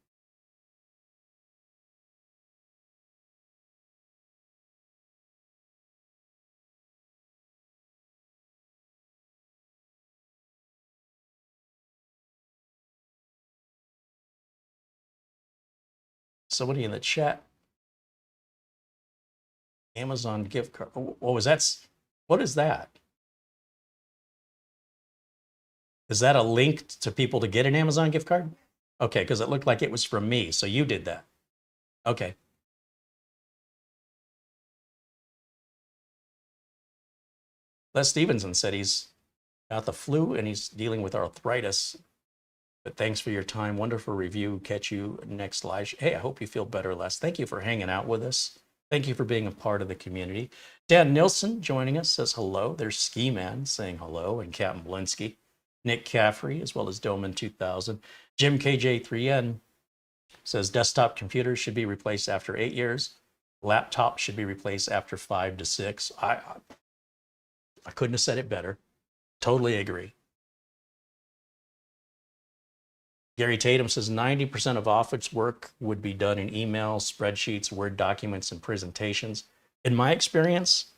Somebody in the chat, Amazon gift card. What was that? What is that? Is that a link to people to get an Amazon gift card? Okay, because it looked like it was from me. So you did that. Okay. Les Stevenson said he's got the flu and he's dealing with arthritis. But thanks for your time. Wonderful review. Catch you next live. Hey, I hope you feel better, Les. Thank you for hanging out with us. Thank you for being a part of the community. Dan Nilsson joining us says hello. There's Ski Man saying hello, and Captain Blinsky. Nick Caffrey, as well as Doman 2000. Jim KJ3N says desktop computers should be replaced after 8 years. Laptop should be replaced after 5 to 6. I couldn't have said it better. Totally agree. Gary Tatum says 90% of office work would be done in emails, spreadsheets, Word documents, and presentations. In my experience,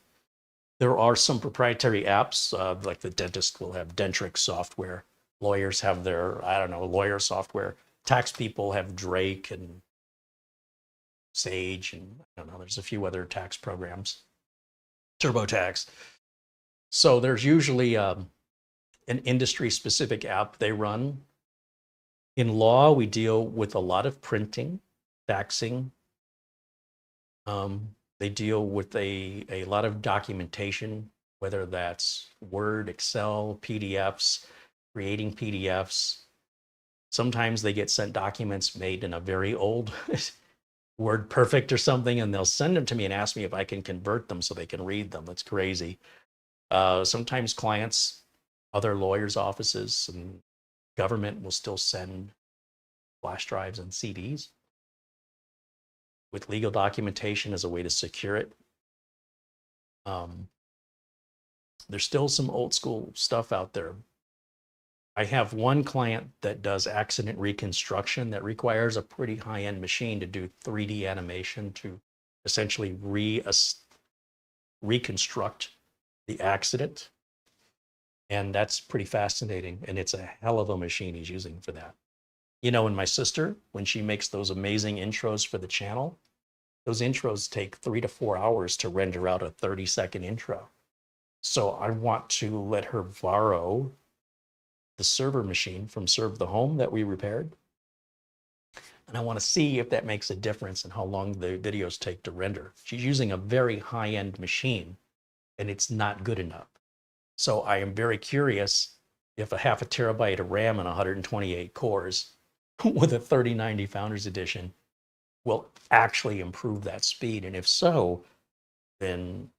there are some proprietary apps, like the dentist will have Dentrix software. Lawyers have their, lawyer software. Tax people have Drake and Sage, and there's a few other tax programs. TurboTax. So there's usually an industry-specific app they run. In law, we deal with a lot of printing, faxing. They deal with a lot of documentation, whether that's Word, Excel, PDFs, creating PDFs. Sometimes they get sent documents made in a very old Word Perfect or something, and they'll send them to me and ask me if I can convert them so they can read them. That's crazy. Sometimes clients, other lawyers' offices, and government will still send flash drives and CDs with legal documentation as a way to secure it. There's still some old school stuff out there. I have one client that does accident reconstruction that requires a pretty high-end machine to do 3D animation to essentially reconstruct the accident. And that's pretty fascinating. And it's a hell of a machine he's using for that. And my sister, when she makes those amazing intros for the channel, those intros take 3 to 4 hours to render out a 30-second intro. So I want to let her borrow the server machine from Serve the Home that we repaired. And I want to see if that makes a difference in how long the videos take to render. She's using a very high-end machine, and it's not good enough. So I am very curious if a 0.5 terabyte of RAM and 128 cores with a 3090 Founders Edition will actually improve that speed. And if so, then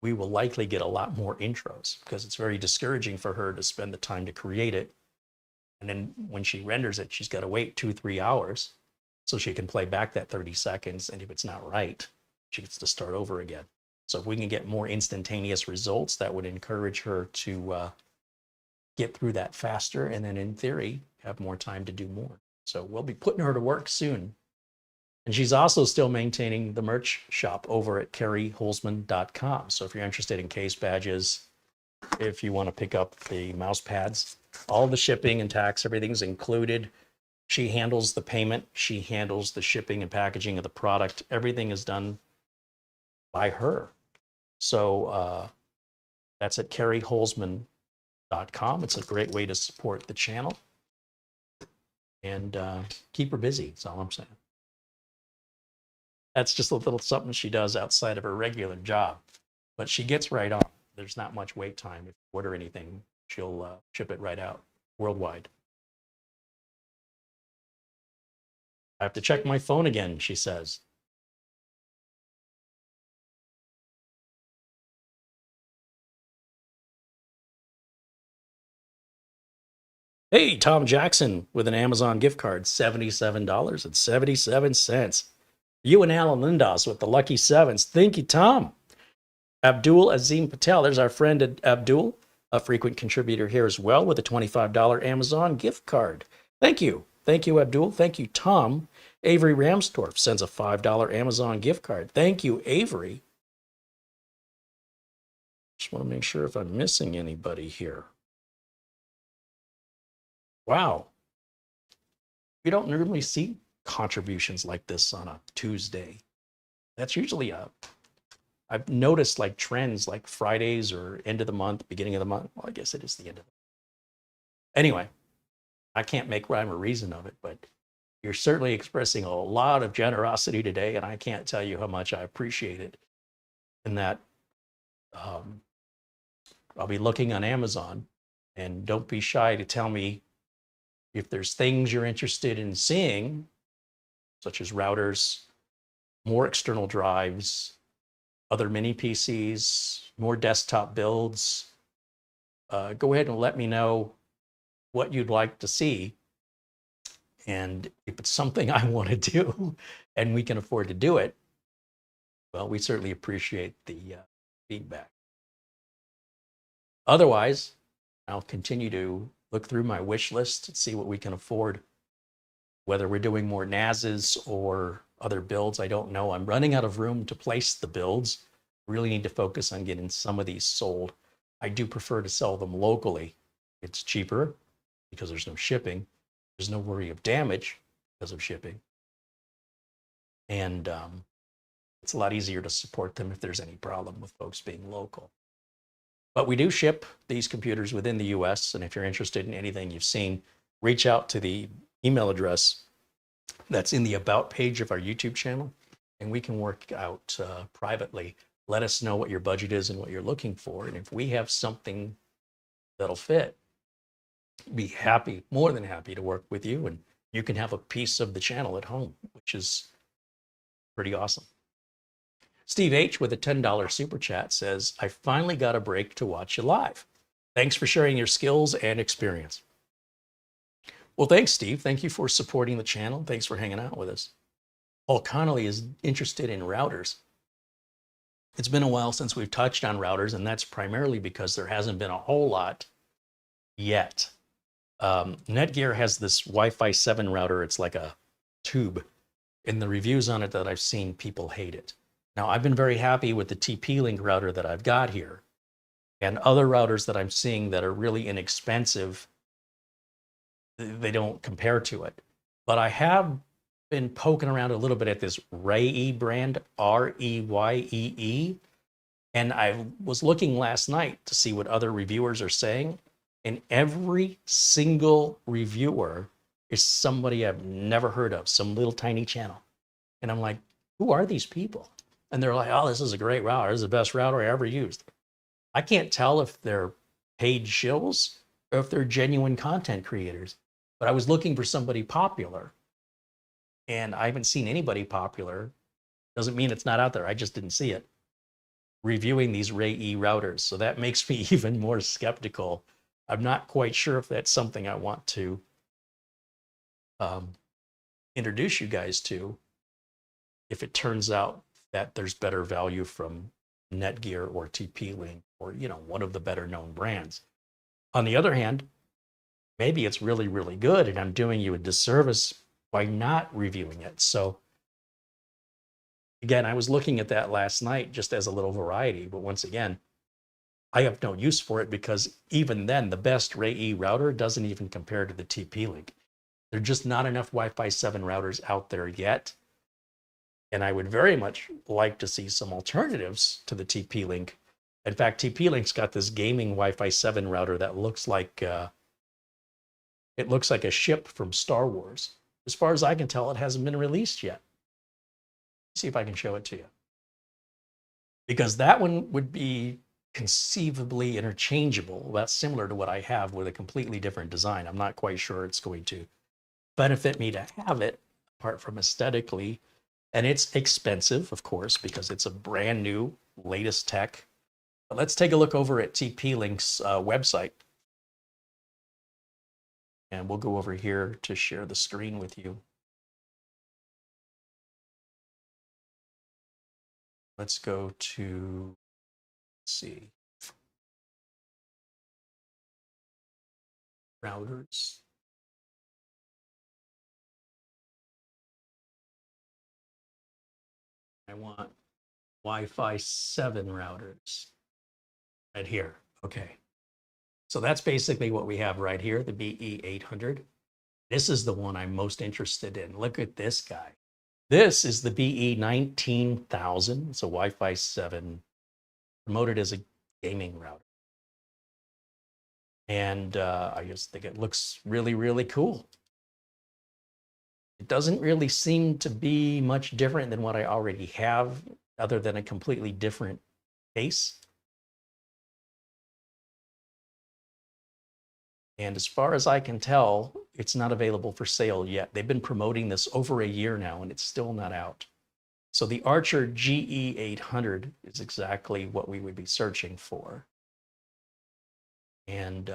we will likely get a lot more intros, because it's very discouraging for her to spend the time to create it. And then when she renders it, she's got to wait 2-3 hours so she can play back that 30 seconds. And if it's not right, she gets to start over again. So if we can get more instantaneous results, that would encourage her to get through that faster, and then in theory, have more time to do more. So we'll be putting her to work soon. And she's also still maintaining the merch shop over at careyholzman.com. So if you're interested in case badges, if you want to pick up the mouse pads, all the shipping and tax, everything's included. She handles the payment. She handles the shipping and packaging of the product. Everything is done by her. So that's at careyholzman.com. It's a great way to support the channel and keep her busy. That's all I'm saying. That's just a little something she does outside of her regular job, but she gets right on. There's not much wait time. If you order anything, she'll ship it right out worldwide. I have to check my phone again, she says. Hey, Tom Jackson with an Amazon gift card, $77.77. You and Alan Lindos with the lucky sevens. Thank you, Tom. Abdul Azim Patel, there's our friend Abdul, a frequent contributor here as well, with a $25 Amazon gift card. Thank you. Thank you, Abdul. Thank you, Tom. Avery Ramstorff sends a $5 Amazon gift card. Thank you, Avery. Just want to make sure if I'm missing anybody here. Wow. We don't normally see contributions like this on a Tuesday. That's usually I've noticed like trends like Fridays or end of the month, beginning of the month. Well, I guess it is the end of it. Anyway, I can't make rhyme or reason of it, but you're certainly expressing a lot of generosity today, and I can't tell you how much I appreciate it. And that I'll be looking on Amazon, and don't be shy to tell me if there's things you're interested in seeing, such as routers, more external drives, other mini PCs, more desktop builds. Go ahead and let me know what you'd like to see. And if it's something I want to do and we can afford to do it, well, we certainly appreciate the feedback. Otherwise, I'll continue to look through my wish list and see what we can afford. Whether we're doing more NASs or other builds, I don't know. I'm running out of room to place the builds. Really need to focus on getting some of these sold. I do prefer to sell them locally. It's cheaper because there's no shipping. There's no worry of damage because of shipping. And it's a lot easier to support them if there's any problem with folks being local. But we do ship these computers within the US. And if you're interested in anything you've seen, reach out to the email address that's in the About page of our YouTube channel, and we can work out privately. Let us know what your budget is and what you're looking for. And if we have something that'll fit, be happy, more than happy to work with you. And you can have a piece of the channel at home, which is pretty awesome. Steve H. with a $10 super chat says, I finally got a break to watch you live. Thanks for sharing your skills and experience. Well, thanks, Steve. Thank you for supporting the channel. Thanks for hanging out with us. Paul Connolly is interested in routers. It's been a while since we've touched on routers, and that's primarily because there hasn't been a whole lot yet. Netgear has this Wi-Fi 7 router. It's like a tube. In the reviews on it that I've seen, people hate it. Now, I've been very happy with the TP-Link router that I've got here, and other routers that I'm seeing that are really inexpensive, they don't compare to it. But I have been poking around a little bit at this Reyee brand, Reyee. And I was looking last night to see what other reviewers are saying. And every single reviewer is somebody I've never heard of, some little tiny channel. And I'm like, who are these people? And they're like, oh, this is a great router. This is the best router I ever used. I can't tell if they're paid shills or if they're genuine content creators. But I was looking for somebody popular, and I haven't seen anybody popular. Doesn't mean it's not out there. I just didn't see it. Reviewing these Reyee routers. So that makes me even more skeptical. I'm not quite sure if that's something I want to introduce you guys to, if it turns out that there's better value from Netgear or TP-Link or, one of the better known brands. On the other hand, maybe it's really, really good, and I'm doing you a disservice by not reviewing it. So again, I was looking at that last night just as a little variety, but once again, I have no use for it because even then, the best Reyee router doesn't even compare to the TP-Link. There are just not enough Wi-Fi 7 routers out there yet. And I would very much like to see some alternatives to the TP-Link. In fact, TP-Link's got this gaming Wi-Fi 7 router that looks like it looks like a ship from Star Wars. As far as I can tell, it hasn't been released yet. Let's see if I can show it to you. Because that one would be conceivably interchangeable. That's similar to what I have with a completely different design. I'm not quite sure it's going to benefit me to have it, apart from aesthetically. And it's expensive, of course, because it's a brand new, latest tech. But let's take a look over at TP-Link's website. And we'll go over here to share the screen with you. Let's go to see. Routers. I want Wi-Fi 7 routers right here. Okay. So that's basically what we have right here, the BE800. This is the one I'm most interested in. Look at this guy. This is the BE19000. It's a Wi-Fi 7 promoted as a gaming router. And I just think it looks really, really cool. It doesn't really seem to be much different than what I already have, other than a completely different case. And as far as I can tell, it's not available for sale yet. They've been promoting this over a year now, and it's still not out. So the Archer GE800 is exactly what we would be searching for. And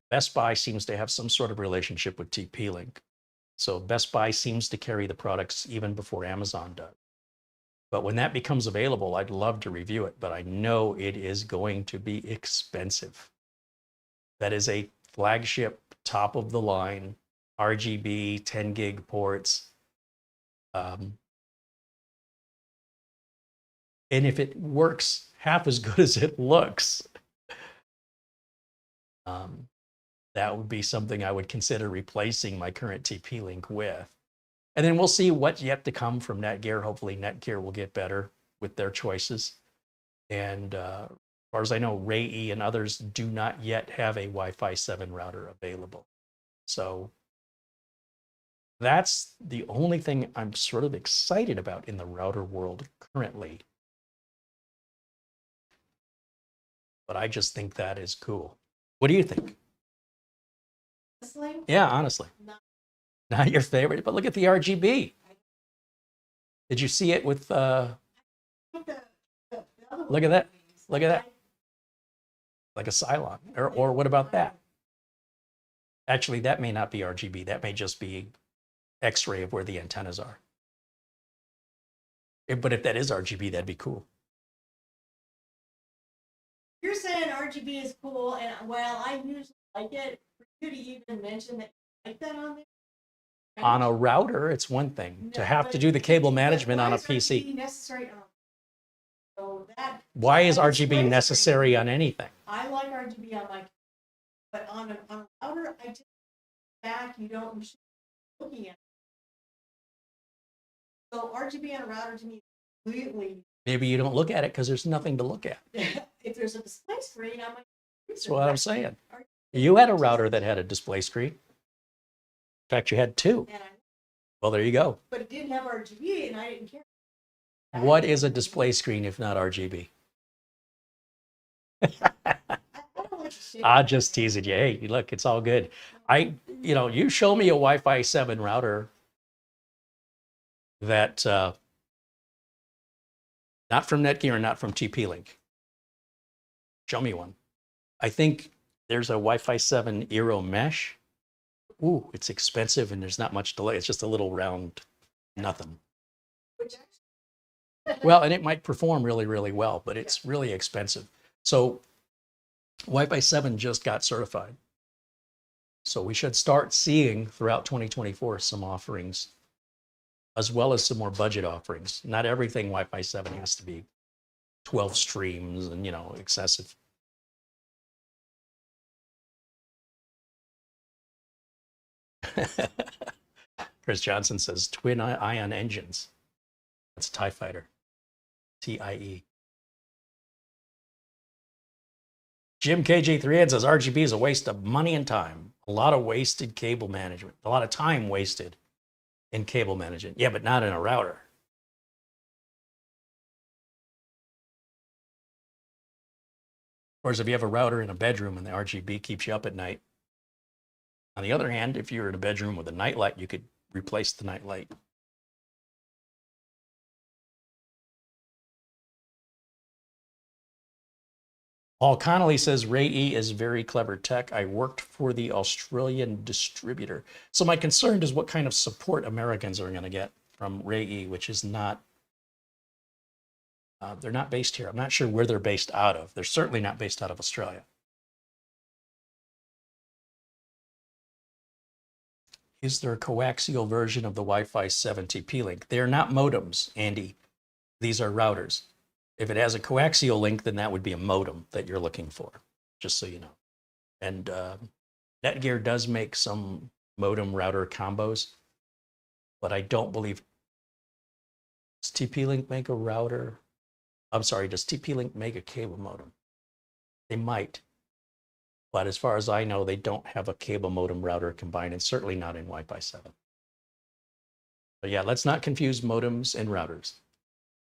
Best Buy seems to have some sort of relationship with TP-Link. So Best Buy seems to carry the products even before Amazon does. But when that becomes available, I'd love to review it, but I know it is going to be expensive. That is a flagship, top of the line, RGB, 10 gig ports. And if it works half as good as it looks, that would be something I would consider replacing my current TP-Link with. And then we'll see what's yet to come from Netgear. Hopefully Netgear will get better with their choices. And as far as I know, Ray-E and others do not yet have a Wi-Fi 7 router available. So that's the only thing I'm sort of excited about in the router world currently. But I just think that is cool. What do you think? Honestly? Yeah, honestly. Not your favorite, but look at the RGB. Did you see it with, look at that. Look at that. Like a Cylon. Or what about that? Actually, that may not be RGB. That may just be X-ray of where the antennas are. But if that is RGB, that'd be cool. You're saying RGB is cool, and well, I usually like it. For you to even mention that you like that on there. On a router, it's one thing. To have to do the cable management on a PC. RGB necessary on? So that. Why is RGB necessary on anything? I like RGB on my, but on a router, I just back. You don't you looking at it. So RGB on a router to me, completely. Maybe you don't look at it because there's nothing to look at. If there's a display screen, I might. That's what I'm saying. You had a router that had a display screen. In fact, you had two. Well, there you go. But it didn't have RGB, and I didn't care. What is a display screen if not RGB? I just teasing you. Hey, look, it's all good. You show me a Wi-Fi 7 router that not from Netgear and not from TP-Link. Show me one. I think there's a Wi-Fi 7 Eero mesh. Ooh, it's expensive and there's not much delay. It's just a little round nothing. Well, and it might perform really, really well, but it's really expensive. So Wi-Fi 7 just got certified. So we should start seeing throughout 2024 some offerings, as well as some more budget offerings. Not everything Wi-Fi 7 has to be 12 streams and, excessive. Chris Johnson says twin ion engines. That's a TIE fighter. TIE. Jim KJ3Ed says RGB is a waste of money and time. A lot of wasted cable management. A lot of time wasted in cable management. Yeah, but not in a router. Of course, if you have a router in a bedroom and the RGB keeps you up at night. On the other hand, if you're in a bedroom with a nightlight, you could replace the nightlight. Paul Connolly says Ray-E is very clever tech. I worked for the Australian distributor. So my concern is what kind of support Americans are going to get from Ray-E, which is not They're not based here. I'm not sure where they're based out of. They're certainly not based out of Australia. Is there a coaxial version of the Wi-Fi 7 TP-Link? They are not modems, Andy. These are routers. If it has a coaxial link, then that would be a modem that you're looking for, just so you know. And Netgear does make some modem router combos, but I don't believe. Does TP-Link make a router? I'm sorry, does TP-Link make a cable modem? They might. But as far as I know, they don't have a cable modem router combined, and certainly not in Wi-Fi 7. But yeah, let's not confuse modems and routers.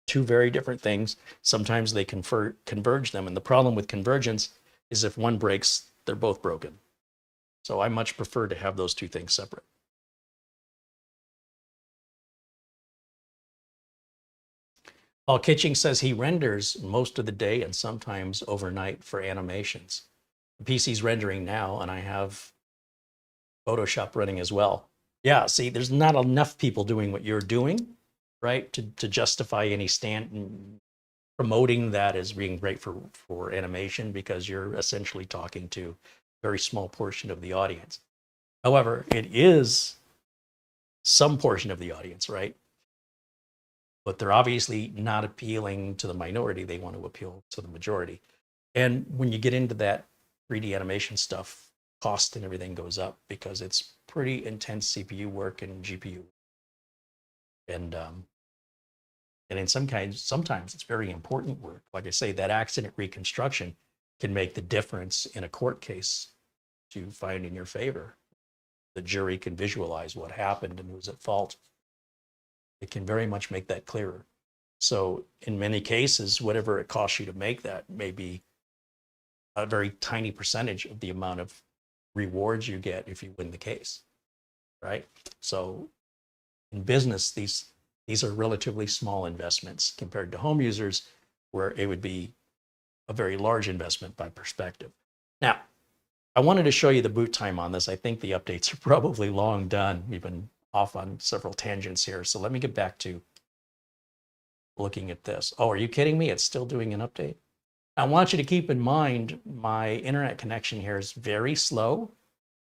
Two very different things. Sometimes they converge them. And the problem with convergence is if one breaks, they're both broken. So I much prefer to have those two things separate. Paul Kitching says he renders most of the day and sometimes overnight for animations. The PC's rendering now, and I have Photoshop running as well. Yeah, see, there's not enough people doing what you're doing, right, to justify any promoting that as being great for animation, because you're essentially talking to a very small portion of the audience. However, it is some portion of the audience, right? But they're obviously not appealing to the minority. They want to appeal to the majority. And when you get into that 3D animation stuff, cost and everything goes up because it's pretty intense CPU work and GPU. And in sometimes it's very important work. Like I say, that accident reconstruction can make the difference in a court case to find in your favor. The jury can visualize what happened and who's at fault. It can very much make that clearer. So in many cases, whatever it costs you to make that may be a very tiny percentage of the amount of rewards you get if you win the case, right? So in business, these are relatively small investments compared to home users, where it would be a very large investment by perspective. Now, I wanted to show you the boot time on this. I think the updates are probably long done. We've been off on several tangents here. So let me get back to looking at this. Oh, are you kidding me? It's still doing an update. I want you to keep in mind, my internet connection here is very slow.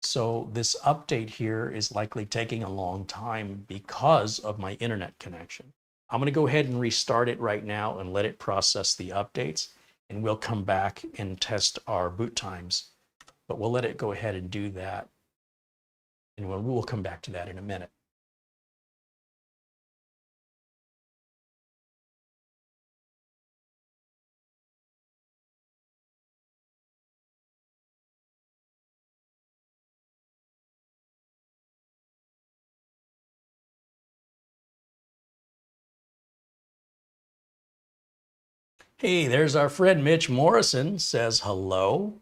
So this update here is likely taking a long time because of my internet connection. I'm going to go ahead and restart it right now and let it process the updates. And we'll come back and test our boot times. But we'll let it go ahead and do that. And we'll come back to that in a minute. Hey, there's our friend Mitch Morrison, says hello.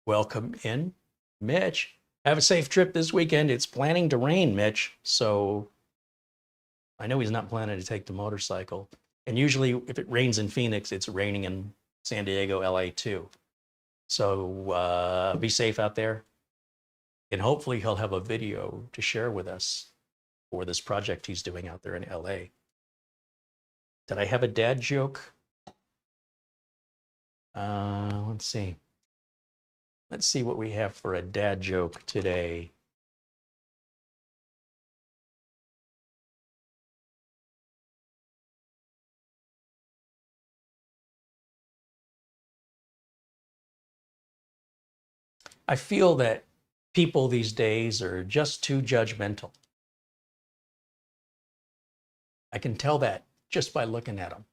Welcome in, Mitch. Have a safe trip this weekend. It's planning to rain, Mitch. So I know he's not planning to take the motorcycle. And usually if it rains in Phoenix, it's raining in San Diego, LA too. So be safe out there. And hopefully he'll have a video to share with us for this project he's doing out there in LA. Did I have a dad joke? Let's see. Let's see what we have for a dad joke today. I feel that people these days are just too judgmental. I can tell that just by looking at them.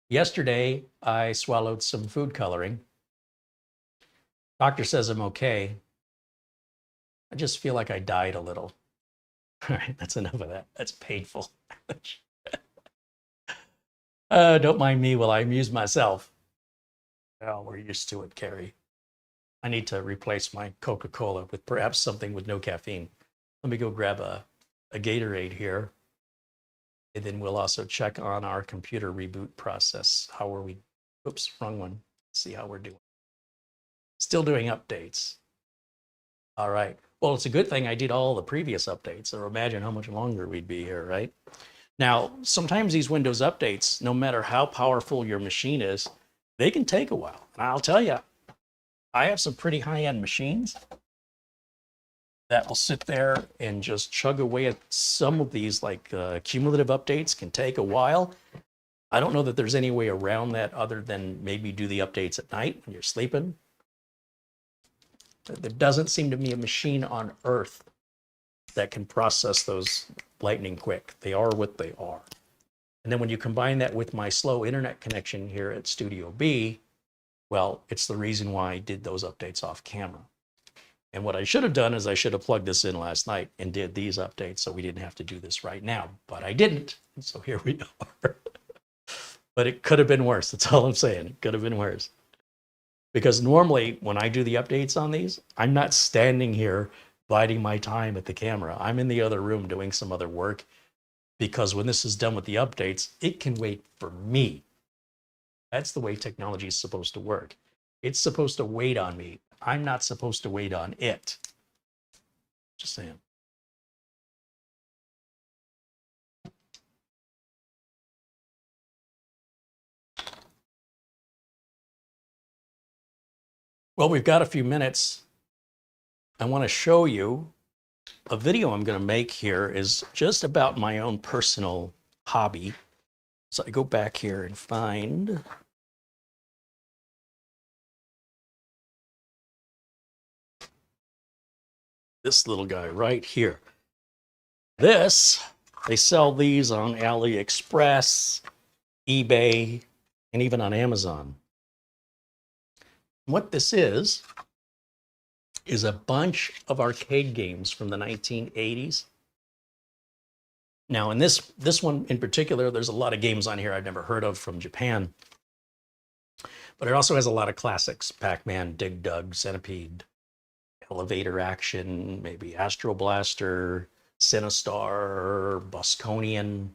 Yesterday, I swallowed some food coloring. Doctor says I'm okay. I just feel like I died a little. All right, that's enough of that. That's painful. Don't mind me while I amuse myself. Well, we're used to it, Carey. I need to replace my Coca-Cola with perhaps something with no caffeine. Let me go grab a Gatorade here. And then we'll also check on our computer reboot process. How are we? Oops, wrong one. See how we're doing. Still doing updates. All right. Well, it's a good thing I did all the previous updates, or imagine how much longer we'd be here, right? Now, sometimes these Windows updates, no matter how powerful your machine is, they can take a while. And I'll tell you, I have some pretty high-end machines that will sit there and just chug away at some of these, like cumulative updates can take a while. I don't know that there's any way around that other than maybe do the updates at night when you're sleeping. There doesn't seem to be a machine on Earth that can process those lightning quick. They are what they are. And then when you combine that with my slow internet connection here at Studio B, well, it's the reason why I did those updates off camera. And what I should have done is I should have plugged this in last night and did these updates so we didn't have to do this right now. But I didn't. So here we are. But it could have been worse. That's all I'm saying. It could have been worse. Because normally when I do the updates on these, I'm not standing here biding my time at the camera. I'm in the other room doing some other work, because when this is done with the updates, it can wait for me. That's the way technology is supposed to work. It's supposed to wait on me. I'm not supposed to wait on it. Just saying. Well, we've got a few minutes. I want to show you a video I'm going to make here is just about my own personal hobby. So I go back here and find this little guy right here. This, they sell these on AliExpress, eBay, and even on Amazon. What this is a bunch of arcade games from the 1980s. Now, in this one in particular, there's a lot of games on here I've never heard of from Japan. But it also has a lot of classics: Pac-Man, Dig Dug, Centipede, Elevator Action, maybe Astro Blaster, Sinistar, Bosconian.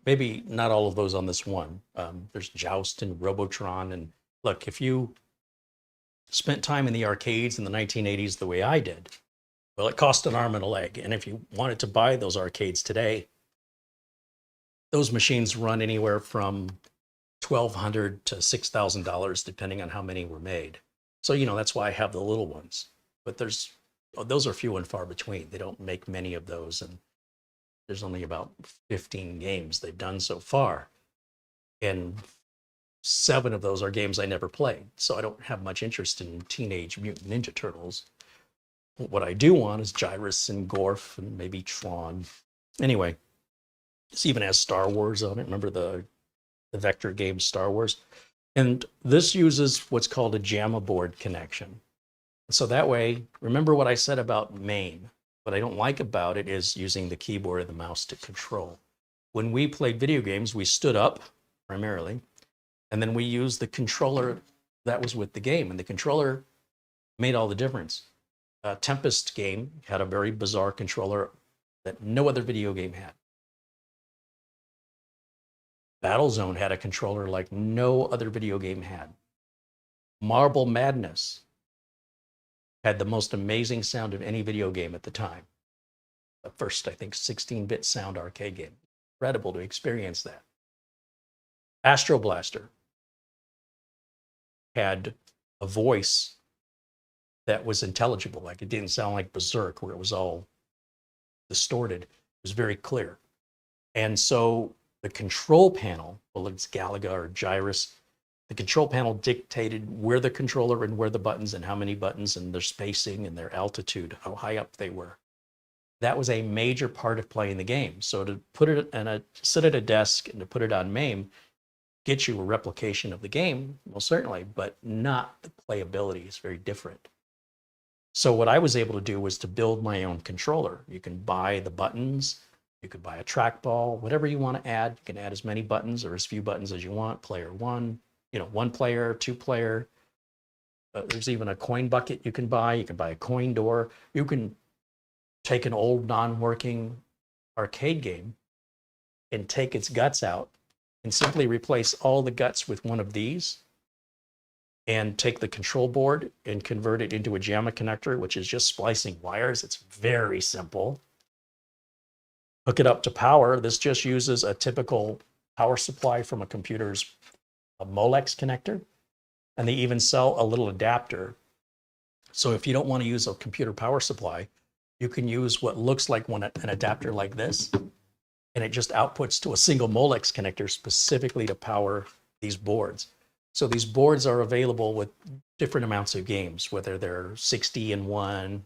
Maybe not all of those on this one. There's Joust and Robotron. And look, if you spent time in the arcades in the 1980s the way I did, well, it cost an arm and a leg. And if you wanted to buy those arcades today, those machines run anywhere from $1,200 to $6,000, depending on how many were made. So, that's why I have the little ones. But those are few and far between. They don't make many of those. And there's only about 15 games they've done so far. And 7 of those are games I never played. So I don't have much interest in Teenage Mutant Ninja Turtles. What I do want is Gyrus and Gorf and maybe Tron. Anyway, this even has Star Wars on it. Remember the vector game Star Wars? And this uses what's called a JAMA board connection. So that way, remember what I said about MAME. What I don't like about it is using the keyboard and the mouse to control. When we played video games, we stood up primarily, and then we used the controller that was with the game. And the controller made all the difference. Tempest game had a very bizarre controller that no other video game had. Battlezone had a controller like no other video game had. Marble Madness had the most amazing sound of any video game at the time. The first, I think, 16-bit sound arcade game. Incredible to experience that. Astro Blaster had a voice that was intelligible. Like, it didn't sound like Berserk, where it was all distorted. It was very clear. And so the control panel, well, it's Galaga or Gyrus, the control panel dictated where the controller and where the buttons and how many buttons and their spacing and their altitude, how high up they were. That was a major part of playing the game. So to put it sit at a desk and to put it on MAME gets you a replication of the game, most certainly, but not the playability. It's very different. So what I was able to do was to build my own controller. You can buy the buttons, you could buy a trackball, whatever you want to add. You can add as many buttons or as few buttons as you want. Player 1, 1 player, 2 player. There's even a coin bucket you can buy. You can buy a coin door. You can take an old non-working arcade game and take its guts out and simply replace all the guts with one of these. and take the control board and convert it into a JAMA connector, which is just splicing wires. It's very simple. Hook it up to power. This just uses a typical power supply from a computer's a Molex connector. And they even sell a little adapter. So if you don't want to use a computer power supply, you can use what looks like an adapter like this, and it just outputs to a single Molex connector specifically to power these boards. So these boards are available with different amounts of games, whether they're 60 in one,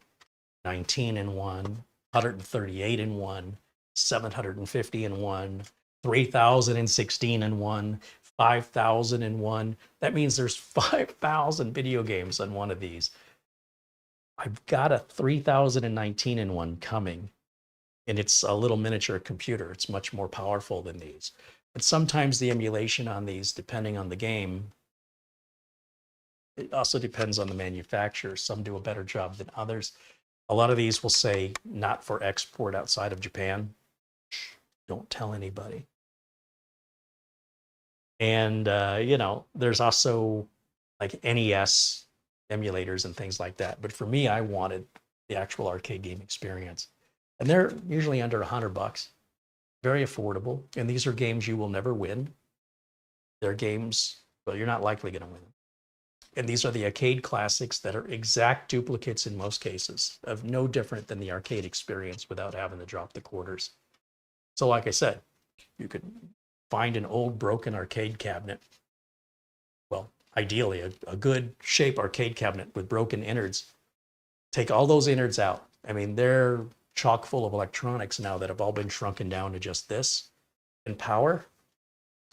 19 in one, 138 in one, 750 in one, 3016 in one, 5000 in one. That means there's 5,000 video games on one of these. I've got a 3019 in one coming, and it's a little miniature computer. It's much more powerful than these. But sometimes the emulation on these, depending on the game, it also depends on the manufacturer. Some do a better job than others. A lot of these will say not for export outside of Japan. Don't tell anybody. And, there's also like NES emulators and things like that. But for me, I wanted the actual arcade game experience. And they're usually under $100, very affordable. And these are games you will never win. They're games, well, you're not likely going to win them. And these are the arcade classics that are exact duplicates in most cases, of no different than the arcade experience without having to drop the quarters. So like I said, you could find an old broken arcade cabinet. Well, ideally a good shape arcade cabinet with broken innards. Take all those innards out. I mean, they're chock full of electronics now that have all been shrunken down to just this and power.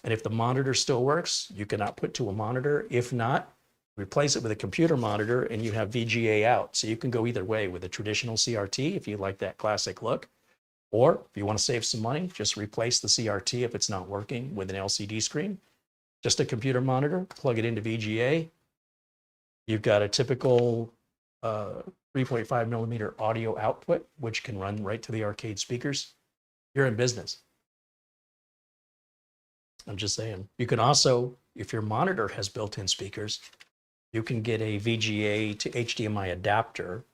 And if the monitor still works, you can output to a monitor. If not, replace it with a computer monitor and you have VGA out. So you can go either way with a traditional CRT if you like that classic look. Or if you want to save some money, just replace the CRT if it's not working with an LCD screen. Just a computer monitor, plug it into VGA. You've got a typical 3.5 millimeter audio output, which can run right to the arcade speakers. You're in business. I'm just saying. You can also, if your monitor has built-in speakers, you can get a VGA to HDMI adapter.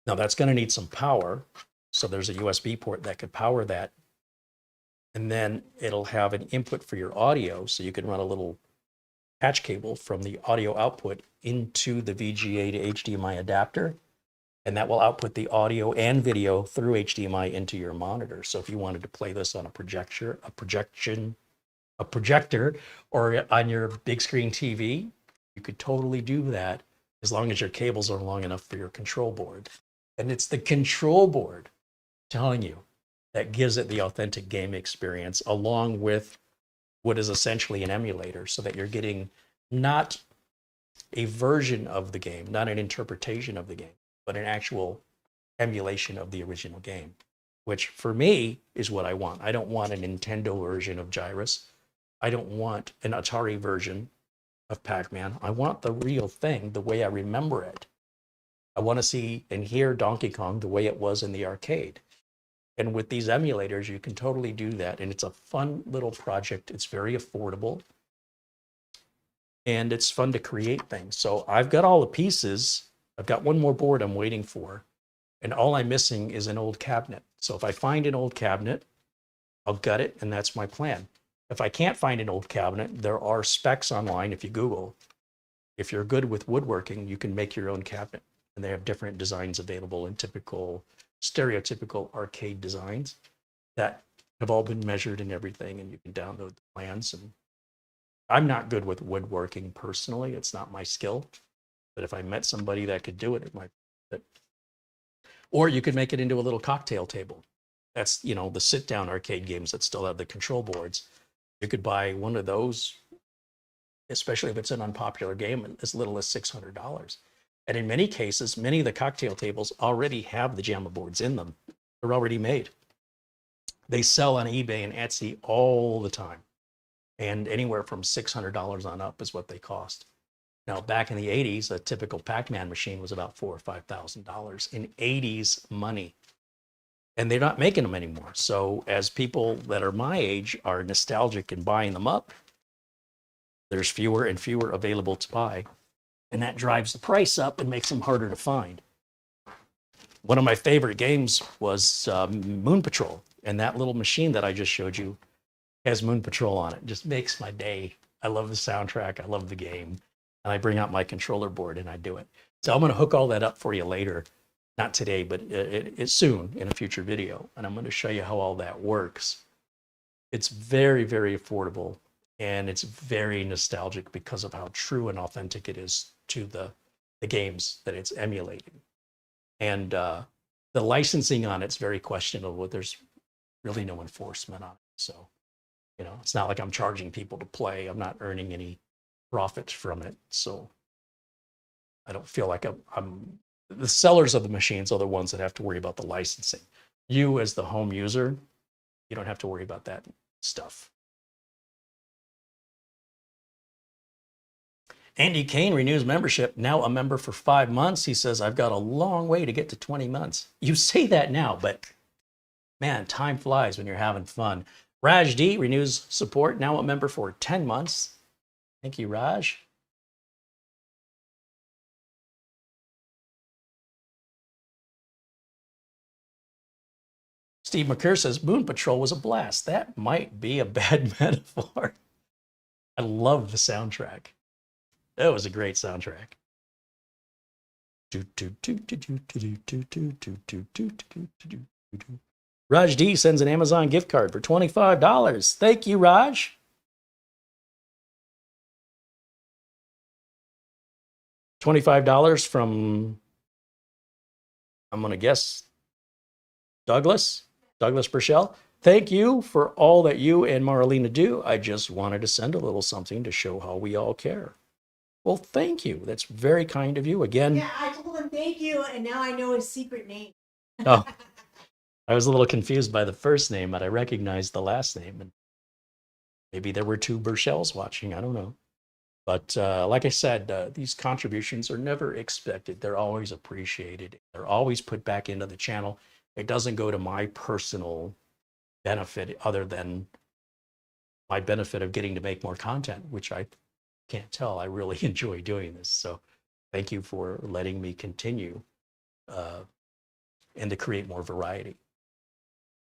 Now that's going to need some power. So there's a USB port that could power that. And then it'll have an input for your audio. So you can run a little patch cable from the audio output into the VGA to HDMI adapter. And that will output the audio and video through HDMI into your monitor. So if you wanted to play this on a projector, or on your big screen TV, you could totally do that as long as your cables are long enough for your control board. And it's the control board, telling you, that gives it the authentic game experience along with what is essentially an emulator, so that you're getting not a version of the game, not an interpretation of the game, but an actual emulation of the original game, which for me is what I want. I don't want a Nintendo version of Gyrus. I don't want an Atari version of Pac-Man. I want the real thing the way I remember it. I want to see and hear Donkey Kong the way it was in the arcade. And with these emulators, you can totally do that. And it's a fun little project. It's very affordable. And it's fun to create things. So I've got all the pieces. I've got one more board I'm waiting for. And all I'm missing is an old cabinet. So if I find an old cabinet, I'll gut it, and that's my plan. If I can't find an old cabinet, there are specs online if you Google. If you're good with woodworking, you can make your own cabinet. And they have different designs available in stereotypical arcade designs that have all been measured and everything, and you can download the plans. And I'm not good with woodworking personally. It's not my skill. But if I met somebody that could do it, it might fit. Or you could make it into a little cocktail table. That's, the sit-down arcade games that still have the control boards. You could buy one of those, especially if it's an unpopular game, as little as $600. And in many cases, many of the cocktail tables already have the JAMA boards in them. They're already made. They sell on eBay and Etsy all the time. And anywhere from $600 on up is what they cost. Now, back in the 80s, a typical Pac-Man machine was about $4,000 or $5,000 in 80s money. And they're not making them anymore. So as people that are my age are nostalgic and buying them up, there's fewer and fewer available to buy. and that drives the price up and makes them harder to find. One of my favorite games was Moon Patrol, and that little machine that I just showed you has Moon Patrol on it. Just makes my day. I love the soundtrack. I love the game. And I bring out my controller board and I do it. So I'm going to hook all that up for you later. Not today, but it's soon in a future video. And I'm going to show you how all that works. It's very, very affordable. And it's very nostalgic because of how true and authentic it is to the games that it's emulating. And the licensing on it's very questionable. There's really no enforcement on it. So, you know, it's not like I'm charging people to play. I'm not earning any profit from it. So I don't feel like I'm the sellers of the machines are the ones that have to worry about the licensing. You as the home user, you don't have to worry about that stuff. Andy Kane renews membership, now a member for 5 months. He says, I've got a long way to get to 20 months. You say that now, but man, time flies when you're having fun. Raj D renews support, now a member for 10 months. Thank you, Raj. Steve McCurr says, Moon Patrol was a blast. That might be a bad metaphor. I love the soundtrack. That was a great soundtrack. Raj D sends an Amazon gift card for $25. Thank you, Raj. $25 from, I'm going to guess, Douglas Burchell. Thank you for all that you and Marlena do. I just wanted to send a little something to show how we all care. Well, thank you. That's very kind of you. Again. Yeah, I told him thank you, and now I know his secret name. Oh, I was a little confused by the first name, but I recognized the last name. And maybe there were two Burchells watching. I don't know. But like I said, these contributions are never expected. They're always appreciated. They're always put back into the channel. It doesn't go to my personal benefit other than my benefit of getting to make more content, which I can't tell. I really enjoy doing this. So thank you for letting me continue and to create more variety.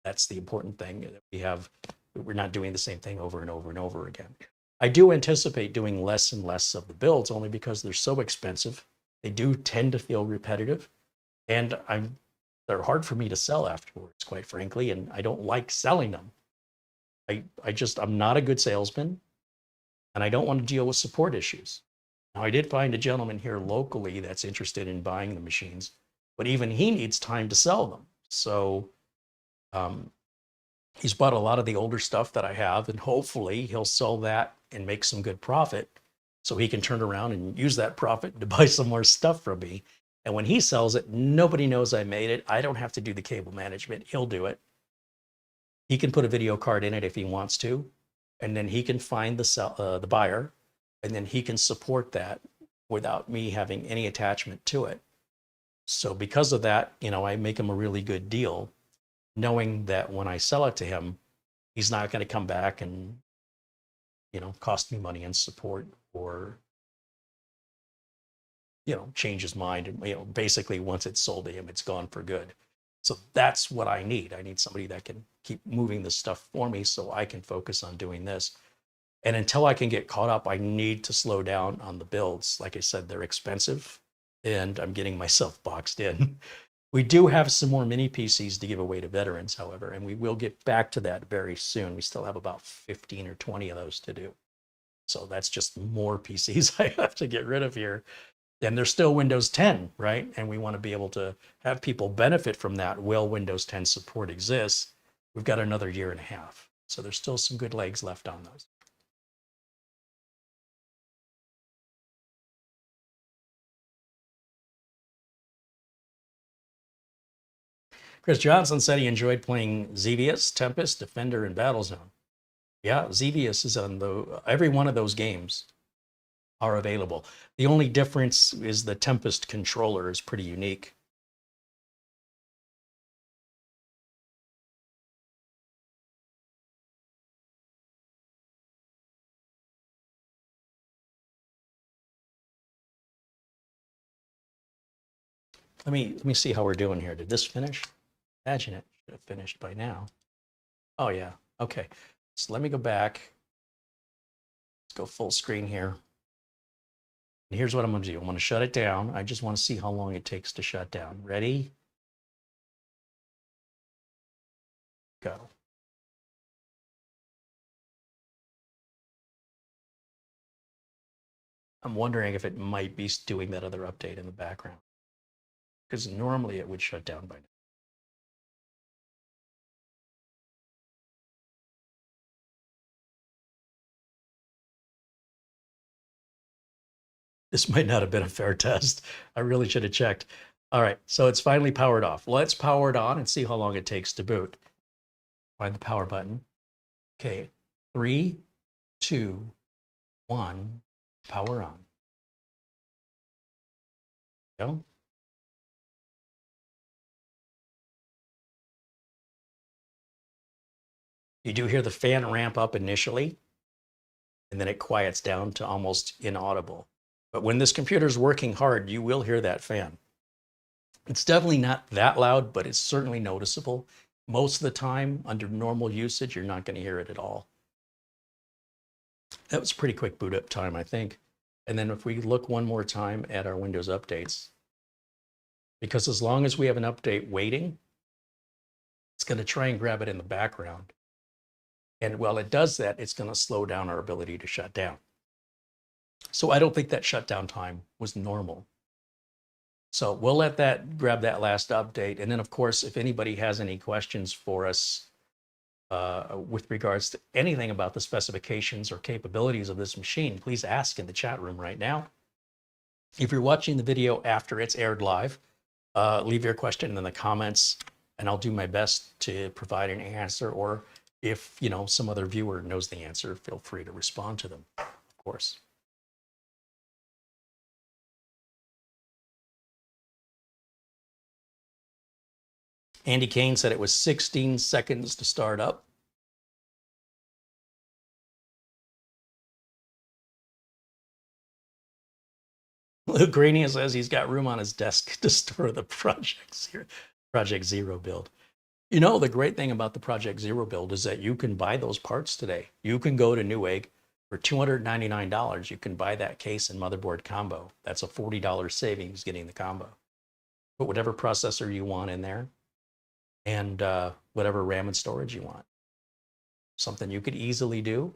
That's the important thing that we have. We're not doing the same thing over and over and over again. I do anticipate doing less and less of the builds only because they're so expensive. They do tend to feel repetitive, and they're hard for me to sell afterwards, quite frankly, and I don't like selling them. I'm not a good salesman, and I don't want to deal with support issues. Now, I did find a gentleman here locally that's interested in buying the machines, but even he needs time to sell them. So he's bought a lot of the older stuff that I have, and hopefully he'll sell that and make some good profit so he can turn around and use that profit to buy some more stuff from me. And when he sells it, nobody knows I made it. I don't have to do the cable management. He'll do it. He can put a video card in it if he wants to, and then he can find the buyer, and then he can support that without me having any attachment to it. So because of that, you know, I make him a really good deal, knowing that when I sell it to him, he's not going to come back and, you know, cost me money and support or, you know, change his mind. And, you know, basically once it's sold to him, it's gone for good. So that's what I need. I need somebody that can keep moving this stuff for me so I can focus on doing this. And until I can get caught up, I need to slow down on the builds. Like I said, they're expensive and I'm getting myself boxed in. We do have some more mini PCs to give away to veterans, however, and we will get back to that very soon. We still have about 15 or 20 of those to do. So that's just more PCs I have to get rid of here. And there's still Windows 10, right? And we want to be able to have people benefit from that while Windows 10 support exists. We've got another year and a half. So there's still some good legs left on those. Chris Johnson said he enjoyed playing Xevious, Tempest, Defender, and Battlezone. Yeah, Xevious is on every one of those games are available. The only difference is the Tempest controller is pretty unique. let me see how we're doing here. Did this finish? Imagine it should have finished by now. Oh yeah. Okay. So let me go back. Let's go full screen here. And here's what I'm going to do. I'm going to shut it down. I just want to see how long it takes to shut down. Ready? Go. I'm wondering if it might be doing that other update in the background, because normally it would shut down by now. This might not have been a fair test. I really should have checked. All right, so it's finally powered off. Let's power it on and see how long it takes to boot. Find the power button. Okay, 3, 2, 1, power on. Go. You do hear the fan ramp up initially, and then it quiets down to almost inaudible. But when this computer is working hard, you will hear that fan. It's definitely not that loud, but it's certainly noticeable. Most of the time, under normal usage, you're not going to hear it at all. That was a pretty quick boot up time, I think. And then if we look one more time at our Windows updates, because as long as we have an update waiting, it's going to try and grab it in the background. And while it does that, it's going to slow down our ability to shut down. So I don't think that shutdown time was normal. So we'll let that grab that last update. And then, of course, if anybody has any questions for us with regards to anything about the specifications or capabilities of this machine, please ask in the chat room right now. If you're watching the video after it's aired live, leave your question in the comments and I'll do my best to provide an answer. Or if some other viewer knows the answer, feel free to respond to them, of course. Andy Kane said it was 16 seconds to start up. Luke Grania says he's got room on his desk to store the Project Zero build. The great thing about the Project Zero build is that you can buy those parts today. You can go to Newegg for $299. You can buy that case and motherboard combo. That's a $40 savings getting the combo. Put whatever processor you want in there and whatever RAM and storage you want. Something you could easily do.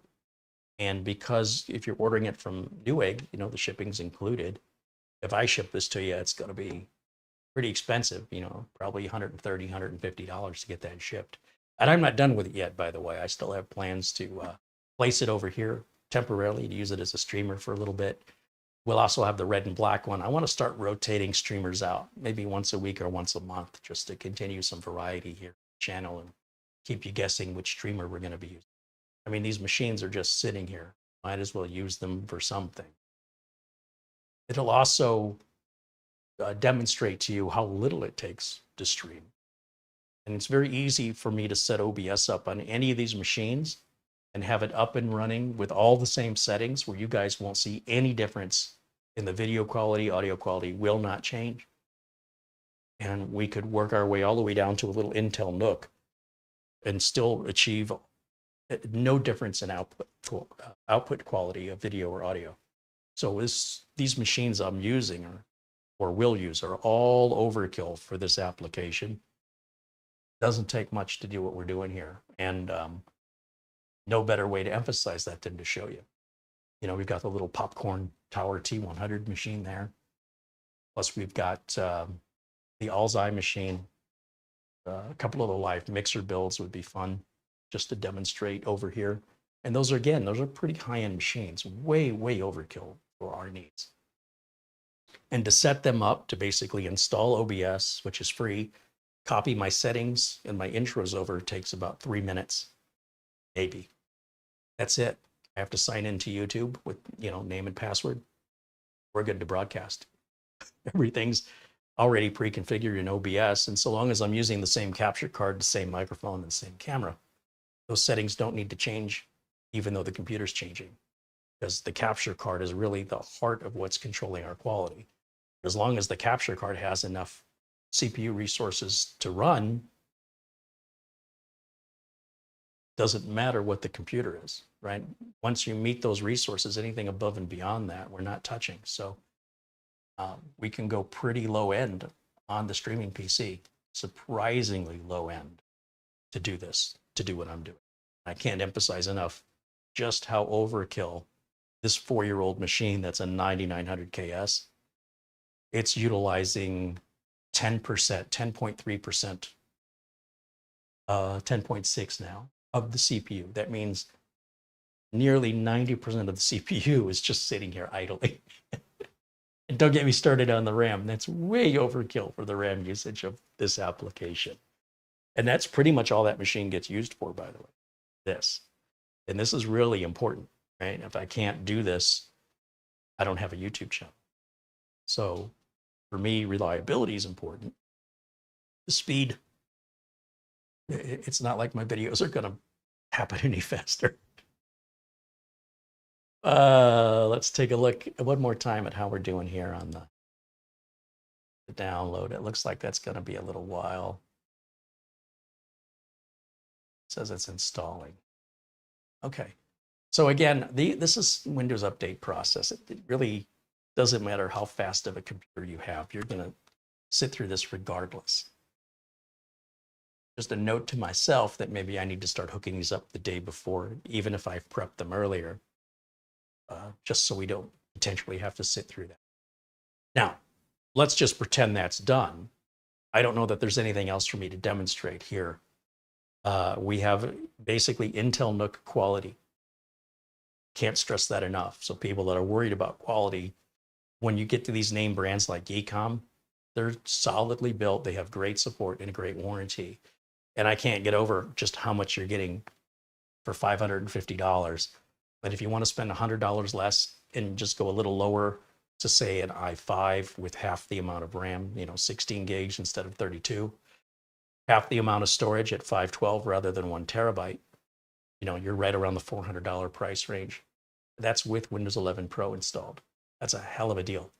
And because if you're ordering it from Newegg, the shipping's included. If I ship this to you, it's going to be pretty expensive, probably $130, $150 to get that shipped. And I'm not done with it yet, by the way. I still have plans to place it over here temporarily to use it as a streamer for a little bit. We'll also have the red and black one. I want to start rotating streamers out, maybe once a week or once a month, just to continue some variety here on the channel and keep you guessing which streamer we're going to be using. I mean, these machines are just sitting here. Might as well use them for something. It'll also demonstrate to you how little it takes to stream. And it's very easy for me to set OBS up on any of these machines and have it up and running with all the same settings where you guys won't see any difference in the video quality, audio quality will not change. And we could work our way all the way down to a little Intel NUC and still achieve no difference in output quality of video or audio. So these machines I'm using or will use are all overkill for this application. Doesn't take much to do what we're doing here. And no better way to emphasize that than to show you. We've got the little Popcorn Tower T100 machine there. Plus we've got the Alzheimer machine. A couple of the live mixer builds would be fun just to demonstrate over here. And those are pretty high-end machines, way, way overkill for our needs. And to set them up to basically install OBS, which is free, copy my settings and my intros over takes about 3 minutes, maybe. That's it. I have to sign into YouTube with, name and password. We're good to broadcast. Everything's already pre-configured in OBS. And so long as I'm using the same capture card, the same microphone, and the same camera, those settings don't need to change, even though the computer's changing. Because the capture card is really the heart of what's controlling our quality. As long as the capture card has enough CPU resources to run, doesn't matter what the computer is, right? Once you meet those resources, anything above and beyond that, we're not touching. So we can go pretty low end on the streaming PC, surprisingly low end to do this, to do what I'm doing. I can't emphasize enough just how overkill this 4-year-old machine that's a 9900 KS, it's utilizing 10%, 10.3%, 10.6 now of the CPU. That means nearly 90% of the CPU is just sitting here idling. And don't get me started on the RAM. That's way overkill for the RAM usage of this application. And that's pretty much all that machine gets used for, by the way, this. And this is really important, right? If I can't do this, I don't have a YouTube channel. So for me, reliability is important. The speed, it's not like my videos are going to happen any faster. Let's take a look one more time at how we're doing here on the download. It looks like that's going to be a little while. It says it's installing. Okay. So again, this is Windows update process. It really doesn't matter how fast of a computer you have. You're going to sit through this regardless. Just a note to myself that maybe I need to start hooking these up the day before, even if I've prepped them earlier, just so we don't potentially have to sit through that. Now, let's just pretend that's done. I don't know that there's anything else for me to demonstrate here. We have basically Intel NUC quality. Can't stress that enough. So people that are worried about quality, when you get to these name brands like Geekom, they're solidly built. They have great support and a great warranty. And I can't get over just how much you're getting for $550. But if you want to spend $100 less and just go a little lower to say an i5 with half the amount of RAM, 16 gigs instead of 32, half the amount of storage at 512 rather than 1 terabyte, you're right around the $400 price range. That's with Windows 11 Pro installed. That's a hell of a deal.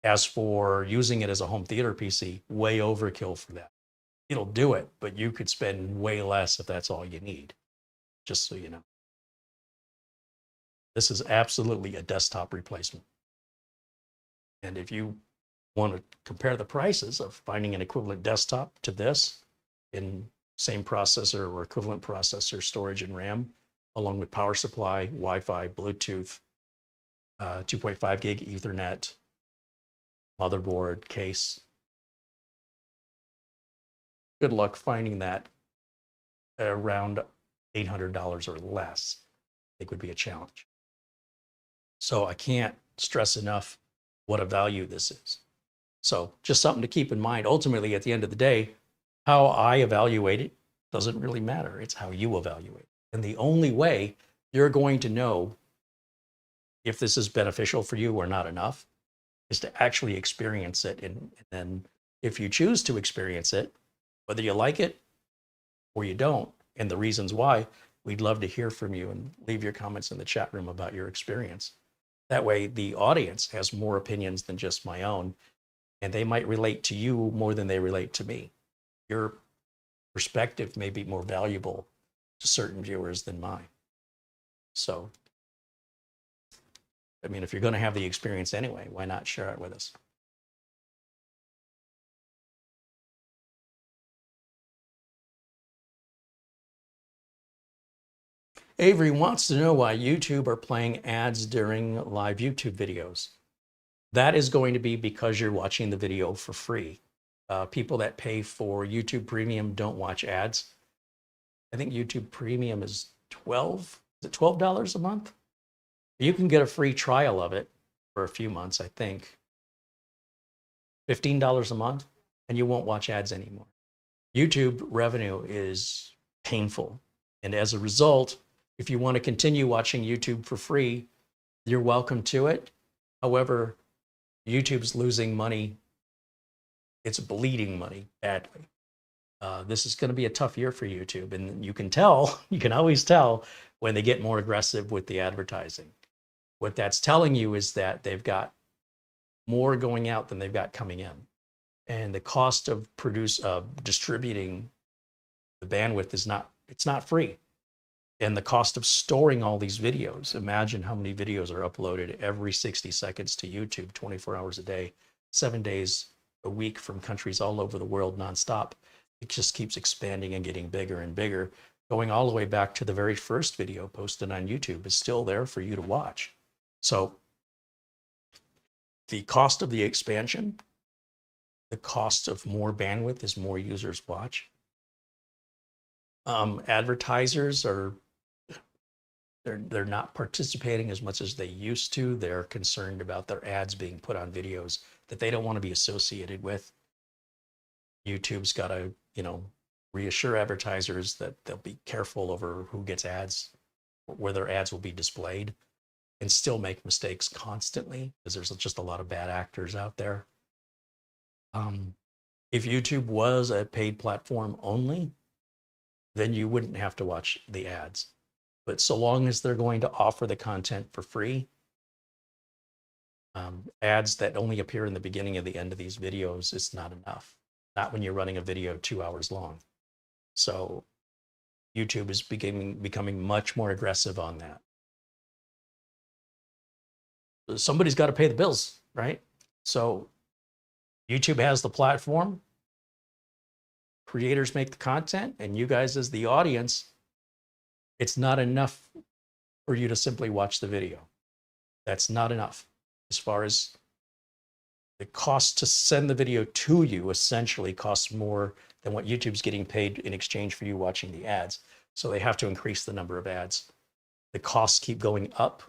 As for using it as a home theater PC, way overkill for that. It'll do it, but you could spend way less if that's all you need, just so you know. This is absolutely a desktop replacement. And if you want to compare the prices of finding an equivalent desktop to this in same processor or equivalent processor, storage, and RAM, along with power supply, Wi-Fi, Bluetooth, 2.5 gig Ethernet, motherboard, case, good luck finding that around $800 or less. I think would be a challenge. So I can't stress enough what a value this is. So just something to keep in mind. Ultimately, at the end of the day, how I evaluate it doesn't really matter. It's how you evaluate. And the only way you're going to know if this is beneficial for you or not enough is to actually experience it. And then if you choose to experience it, whether you like it or you don't, and the reasons why, we'd love to hear from you and leave your comments in the chat room about your experience. That way the audience has more opinions than just my own, and they might relate to you more than they relate to me. Your perspective may be more valuable to certain viewers than mine. So, I mean, if you're going to have the experience anyway, why not share it with us? Avery wants to know why YouTube are playing ads during live YouTube videos. That is going to be because you're watching the video for free. People that pay for YouTube Premium don't watch ads. I think YouTube Premium is $12 a month? You can get a free trial of it for a few months, I think. $15 a month, and you won't watch ads anymore. YouTube revenue is painful. And as a result, if you want to continue watching YouTube for free, you're welcome to it. However, YouTube's losing money. It's bleeding money badly. This is going to be a tough year for YouTube. And you can tell, you can always tell when they get more aggressive with the advertising. What that's telling you is that they've got more going out than they've got coming in. And the cost of distributing the bandwidth it's not free. And the cost of storing all these videos, imagine how many videos are uploaded every 60 seconds to YouTube, 24 hours a day, 7 days a week from countries all over the world nonstop. It just keeps expanding and getting bigger and bigger, going all the way back to the very first video posted on YouTube is still there for you to watch. So the cost of the expansion, the cost of more bandwidth as more users watch. Advertisers are they're not participating as much as they used to. They're concerned about their ads being put on videos that they don't want to be associated with. YouTube's got to, reassure advertisers that they'll be careful over who gets ads, where their ads will be displayed, and still make mistakes constantly because there's just a lot of bad actors out there. If YouTube was a paid platform only, then you wouldn't have to watch the ads. But so long as they're going to offer the content for free, ads that only appear in the beginning and the end of these videos is not enough. Not when you're running a video 2 hours long. So YouTube is becoming much more aggressive on that. Somebody's got to pay the bills, right? So YouTube has the platform, creators make the content, and you guys as the audience, it's not enough for you to simply watch the video. That's not enough. As far as the cost to send the video to you essentially costs more than what YouTube's getting paid in exchange for you watching the ads. So they have to increase the number of ads. The costs keep going up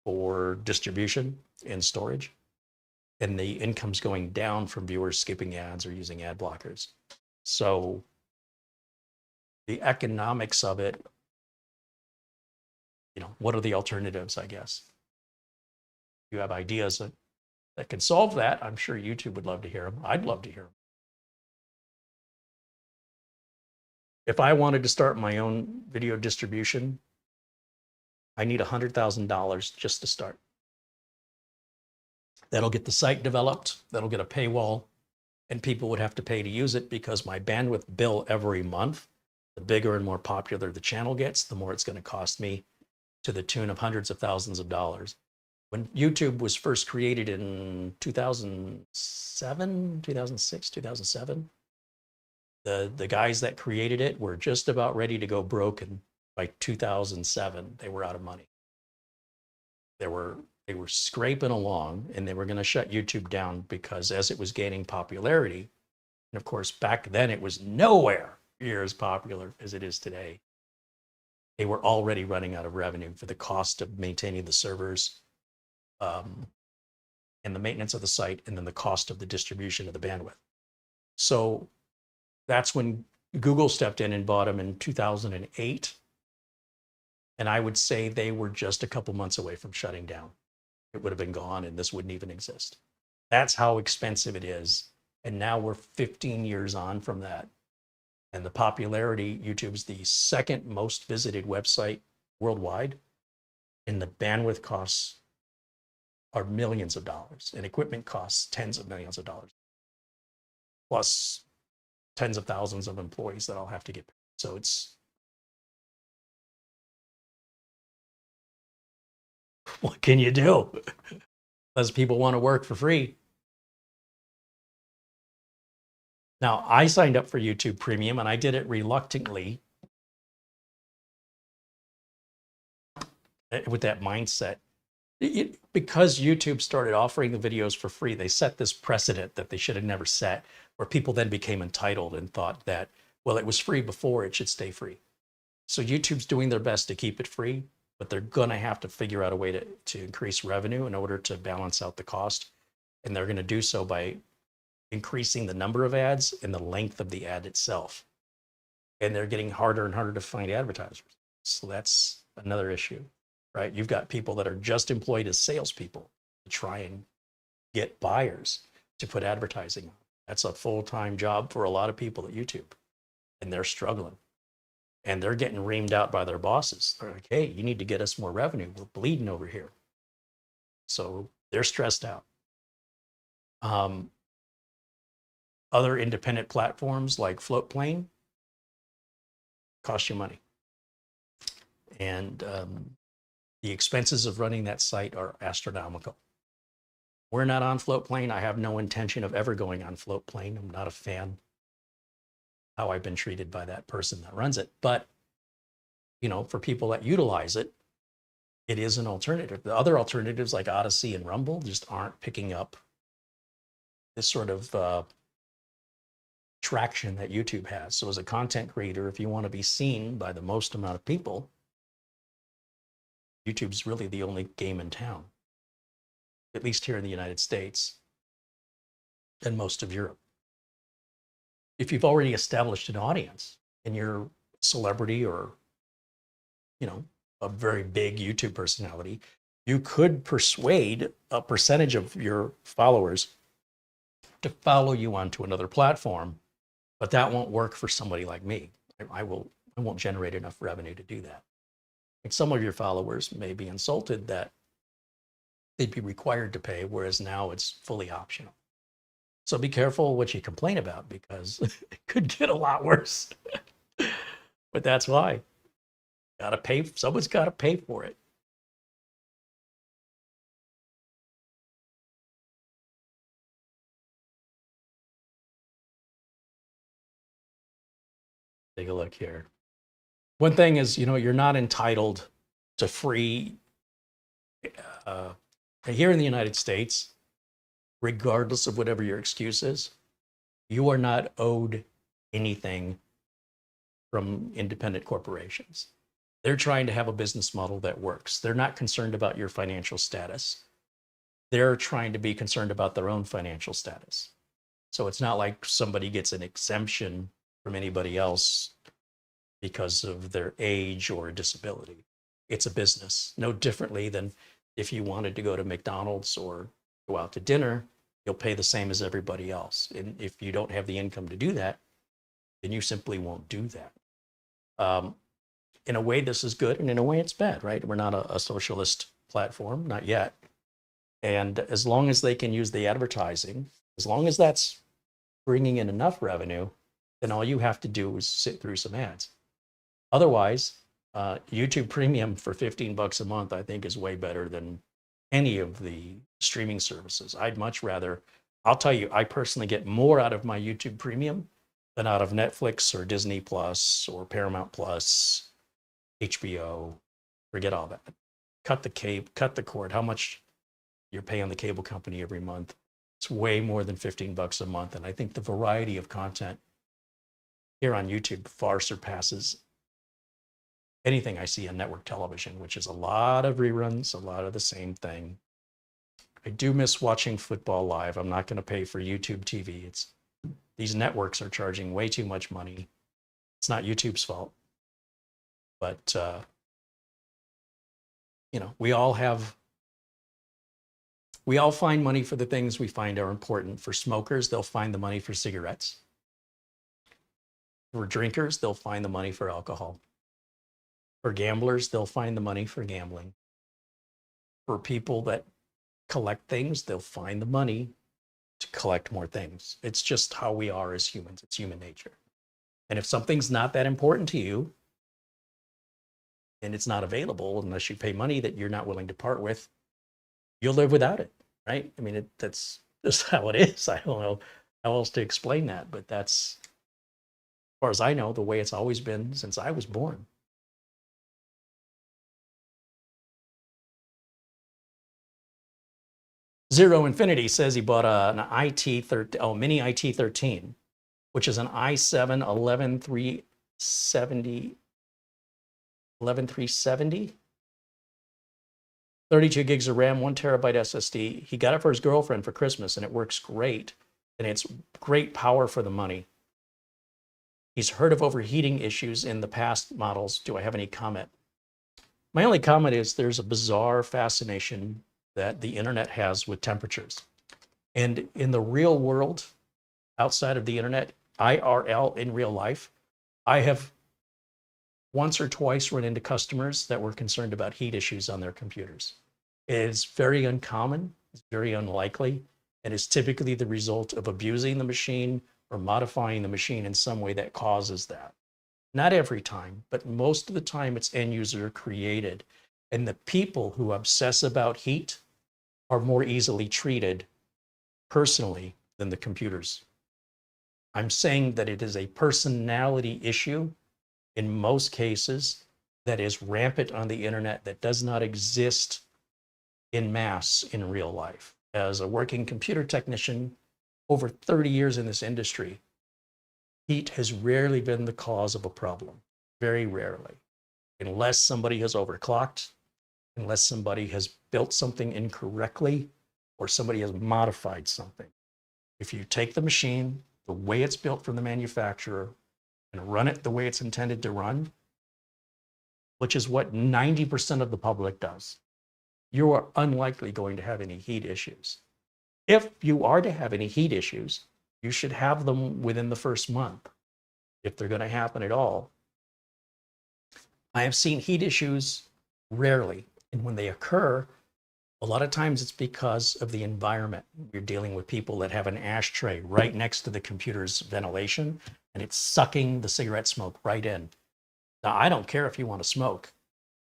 for distribution and storage, and the income's going down from viewers skipping ads or using ad blockers. So the economics of it, what are the alternatives, I guess? If you have ideas that can solve that, I'm sure YouTube would love to hear them. I'd love to hear them. If I wanted to start my own video distribution, I need $100,000 just to start. That'll get the site developed, that'll get a paywall, and people would have to pay to use it because my bandwidth bill every month, the bigger and more popular the channel gets, the more it's going to cost me, to the tune of hundreds of thousands of dollars. When YouTube was first created in 2007, 2006, 2007, the guys that created it were just about ready to go broke, and by 2007 they were out of money. They were scraping along, and they were going to shut YouTube down because as it was gaining popularity, and of course back then it was nowhere near as popular as it is today, they were already running out of revenue for the cost of maintaining the servers, and the maintenance of the site, and then the cost of the distribution of the bandwidth. So that's when Google stepped in and bought them in 2008. And I would say they were just a couple months away from shutting down. It would have been gone and this wouldn't even exist. That's how expensive it is. And now we're 15 years on from that. And the popularity, YouTube's the second most visited website worldwide. And the bandwidth costs are millions of dollars, and equipment costs tens of millions of dollars, plus tens of thousands of employees that I'll have to get paid. So it's, what can you do? Unless people want to work for free. Now, I signed up for YouTube Premium, and I did it reluctantly with that mindset. Because YouTube started offering the videos for free, they set this precedent that they should have never set, where people then became entitled and thought that, well, it was free before, it should stay free. So YouTube's doing their best to keep it free, but they're going to have to figure out a way to increase revenue in order to balance out the cost. And they're going to do so by increasing the number of ads and the length of the ad itself. And they're getting harder and harder to find advertisers. So that's another issue, right? You've got people that are just employed as salespeople to try and get buyers to put advertising on. That's a full-time job for a lot of people at YouTube, and they're struggling. And they're getting reamed out by their bosses. They're like, hey, you need to get us more revenue. We're bleeding over here. So they're stressed out. Other independent platforms like Floatplane cost you money. And the expenses of running that site are astronomical. We're not on Floatplane. I have no intention of ever going on Floatplane. I'm not a fan how I've been treated by that person that runs it. But, for people that utilize it, it is an alternative. The other alternatives like Odyssey and Rumble just aren't picking up this sort of traction that YouTube has. So as a content creator, if you want to be seen by the most amount of people, YouTube's really the only game in town, at least here in the United States and most of Europe. If you've already established an audience and you're a celebrity or, a very big YouTube personality, you could persuade a percentage of your followers to follow you onto another platform, but that won't work for somebody like me. I won't generate enough revenue to do that. And some of your followers may be insulted that they'd be required to pay, whereas now it's fully optional. So be careful what you complain about, because it could get a lot worse. But that's why. Gotta pay. Someone's got to pay for it. Take a look here. One thing is, you're not entitled to free here in the United States, regardless of whatever your excuse is. You are not owed anything from independent corporations. They're trying to have a business model that works. They're not concerned about your financial status. They're trying to be concerned about their own financial status. So it's not like somebody gets an exemption from anybody else because of their age or disability. It's a business, no differently than if you wanted to go to McDonald's or go out to dinner, you'll pay the same as everybody else. And if you don't have the income to do that, then you simply won't do that. In a way, this is good, and in a way, it's bad, right? We're not a socialist platform, not yet. And as long as they can use the advertising, as long as that's bringing in enough revenue, then all you have to do is sit through some ads. Otherwise, YouTube Premium for $15 a month, I think, is way better than any of the streaming services. I'd much rather, I'll tell you, I personally get more out of my YouTube Premium than out of Netflix or Disney Plus or Paramount Plus, HBO. Forget all that. Cut the cord. How much you're paying the cable company every month? It's way more than $15 a month. And I think the variety of content here on YouTube far surpasses anything I see on network television, which is a lot of reruns, a lot of the same thing. I do miss watching football live. I'm not going to pay for YouTube TV. These networks are charging way too much money. It's not YouTube's fault. But, we all find money for the things we find are important. For smokers, they'll find the money for cigarettes. For drinkers, they'll find the money for alcohol. For gamblers, they'll find the money for gambling. For people that collect things, they'll find the money to collect more things. It's just how we are as humans. It's human nature. And if something's not that important to you, and it's not available unless you pay money that you're not willing to part with, you'll live without it, right? I mean, that's just how it is. I don't know how else to explain that, but that's, as far as I know, the way it's always been since I was born. Zero Infinity says he bought an Mini IT13, which is an i7 11370, 32 gigs of RAM, 1 terabyte SSD. He got it for his girlfriend for Christmas, and it works great. And it's great power for the money. He's heard of overheating issues in the past models. Do I have any comment? My only comment is there's a bizarre fascination that the internet has with temperatures. And in the real world, outside of the internet, IRL, in real life, I have once or twice run into customers that were concerned about heat issues on their computers. It is very uncommon, it's very unlikely, and is typically the result of abusing the machine or modifying the machine in some way that causes that. Not every time, but most of the time it's end user created. And the people who obsess about heat are more easily treated personally than the computers. I'm saying that it is a personality issue in most cases that is rampant on the internet that does not exist in mass in real life. As a working computer technician, over 30 years in this industry, heat has rarely been the cause of a problem, very rarely, unless somebody has overclocked, unless somebody has built something incorrectly, or somebody has modified something. If you take the machine, the way it's built from the manufacturer, and run it the way it's intended to run, which is what 90% of the public does, you are unlikely going to have any heat issues. If you are to have any heat issues, you should have them within the first month, if they're going to happen at all. I have seen heat issues rarely, and when they occur, a lot of times it's because of the environment. You're dealing with people that have an ashtray right next to the computer's ventilation, and it's sucking the cigarette smoke right in. Now, I don't care if you want to smoke,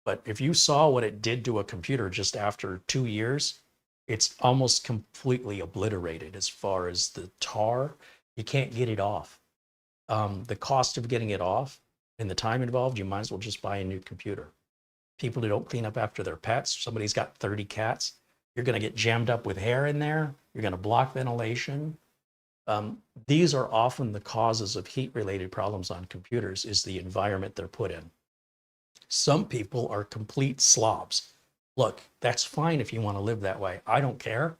but if you saw what it did to a computer just after 2 years, it's almost completely obliterated as far as the tar. You can't get it off. The cost of getting it off and the time involved, you might as well just buy a new computer. People who don't clean up after their pets, somebody's got 30 cats, you're going to get jammed up with hair in there. You're going to block ventilation. These are often the causes of heat-related problems on computers, is the environment they're put in. Some people are complete slobs. Look, that's fine if you want to live that way. I don't care.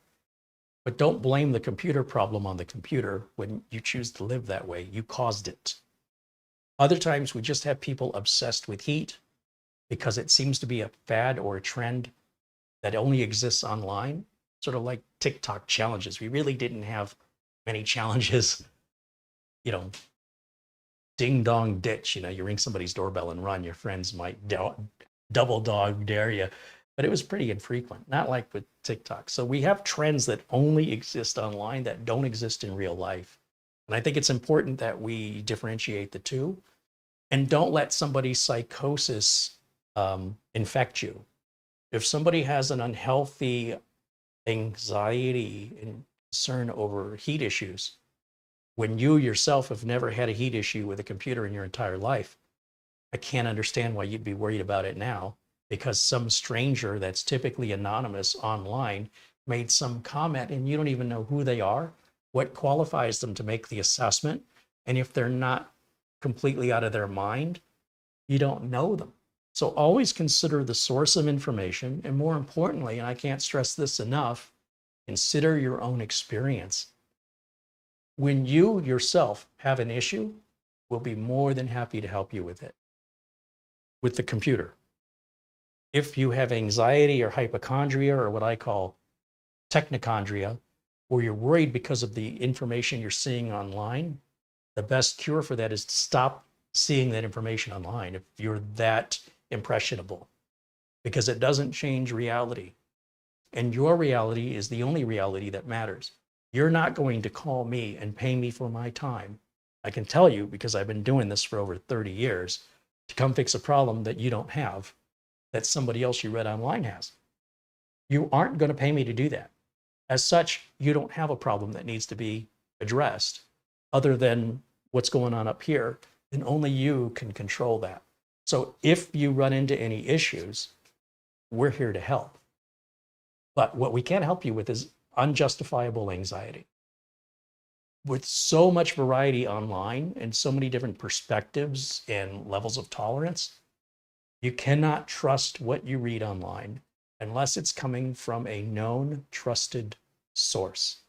But don't blame the computer problem on the computer when you choose to live that way. You caused it. Other times we just have people obsessed with heat because it seems to be a fad or a trend that only exists online, sort of like TikTok challenges. We really didn't have many challenges, ding dong ditch, you ring somebody's doorbell and run. Your friends might double dog dare you, but it was pretty infrequent, not like with TikTok. So we have trends that only exist online that don't exist in real life. And I think it's important that we differentiate the two and don't let somebody's psychosis infect you. If somebody has an unhealthy anxiety and concern over heat issues, when you yourself have never had a heat issue with a computer in your entire life, I can't understand why you'd be worried about it now, because some stranger that's typically anonymous online made some comment and you don't even know who they are, what qualifies them to make the assessment. And if they're not completely out of their mind, you don't know them. So always consider the source of information. And more importantly, and I can't stress this enough, consider your own experience. When you yourself have an issue, we'll be more than happy to help you with it. With the computer. If you have anxiety or hypochondria, or what I call technochondria, or you're worried because of the information you're seeing online, the best cure for that is to stop seeing that information online if you're that impressionable, because it doesn't change reality. And your reality is the only reality that matters. You're not going to call me and pay me for my time. I can tell you, because I've been doing this for over 30 years, to come fix a problem that you don't have, that somebody else you read online has. You aren't going to pay me to do that. As such, you don't have a problem that needs to be addressed other than what's going on up here, and only you can control that. So if you run into any issues, we're here to help. But what we can't help you with is unjustifiable anxiety. With so much variety online and so many different perspectives and levels of tolerance, you cannot trust what you read online unless it's coming from a known, trusted source.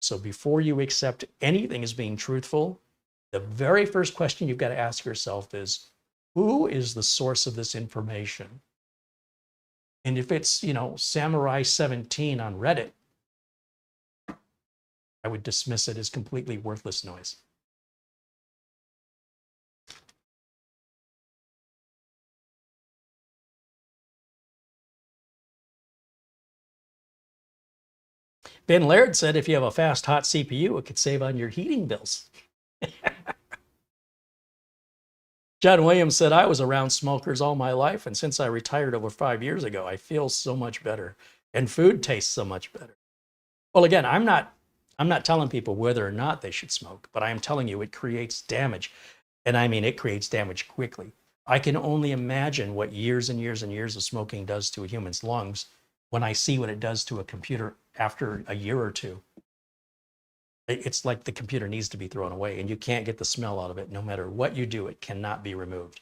So before you accept anything as being truthful, the very first question you've got to ask yourself is, who is the source of this information? And if it's, Samurai 17 on Reddit, I would dismiss it as completely worthless noise. Ben Laird said if you have a fast, hot CPU, it could save on your heating bills. John Williams said, I was around smokers all my life, and since I retired over 5 years ago, I feel so much better, and food tastes so much better. Well, again, I'm not telling people whether or not they should smoke, but I am telling you it creates damage. And I mean, it creates damage quickly. I can only imagine what years and years and years of smoking does to a human's lungs when I see what it does to a computer after a year or two. It's like the computer needs to be thrown away, and you can't get the smell out of it. No matter what you do, it cannot be removed.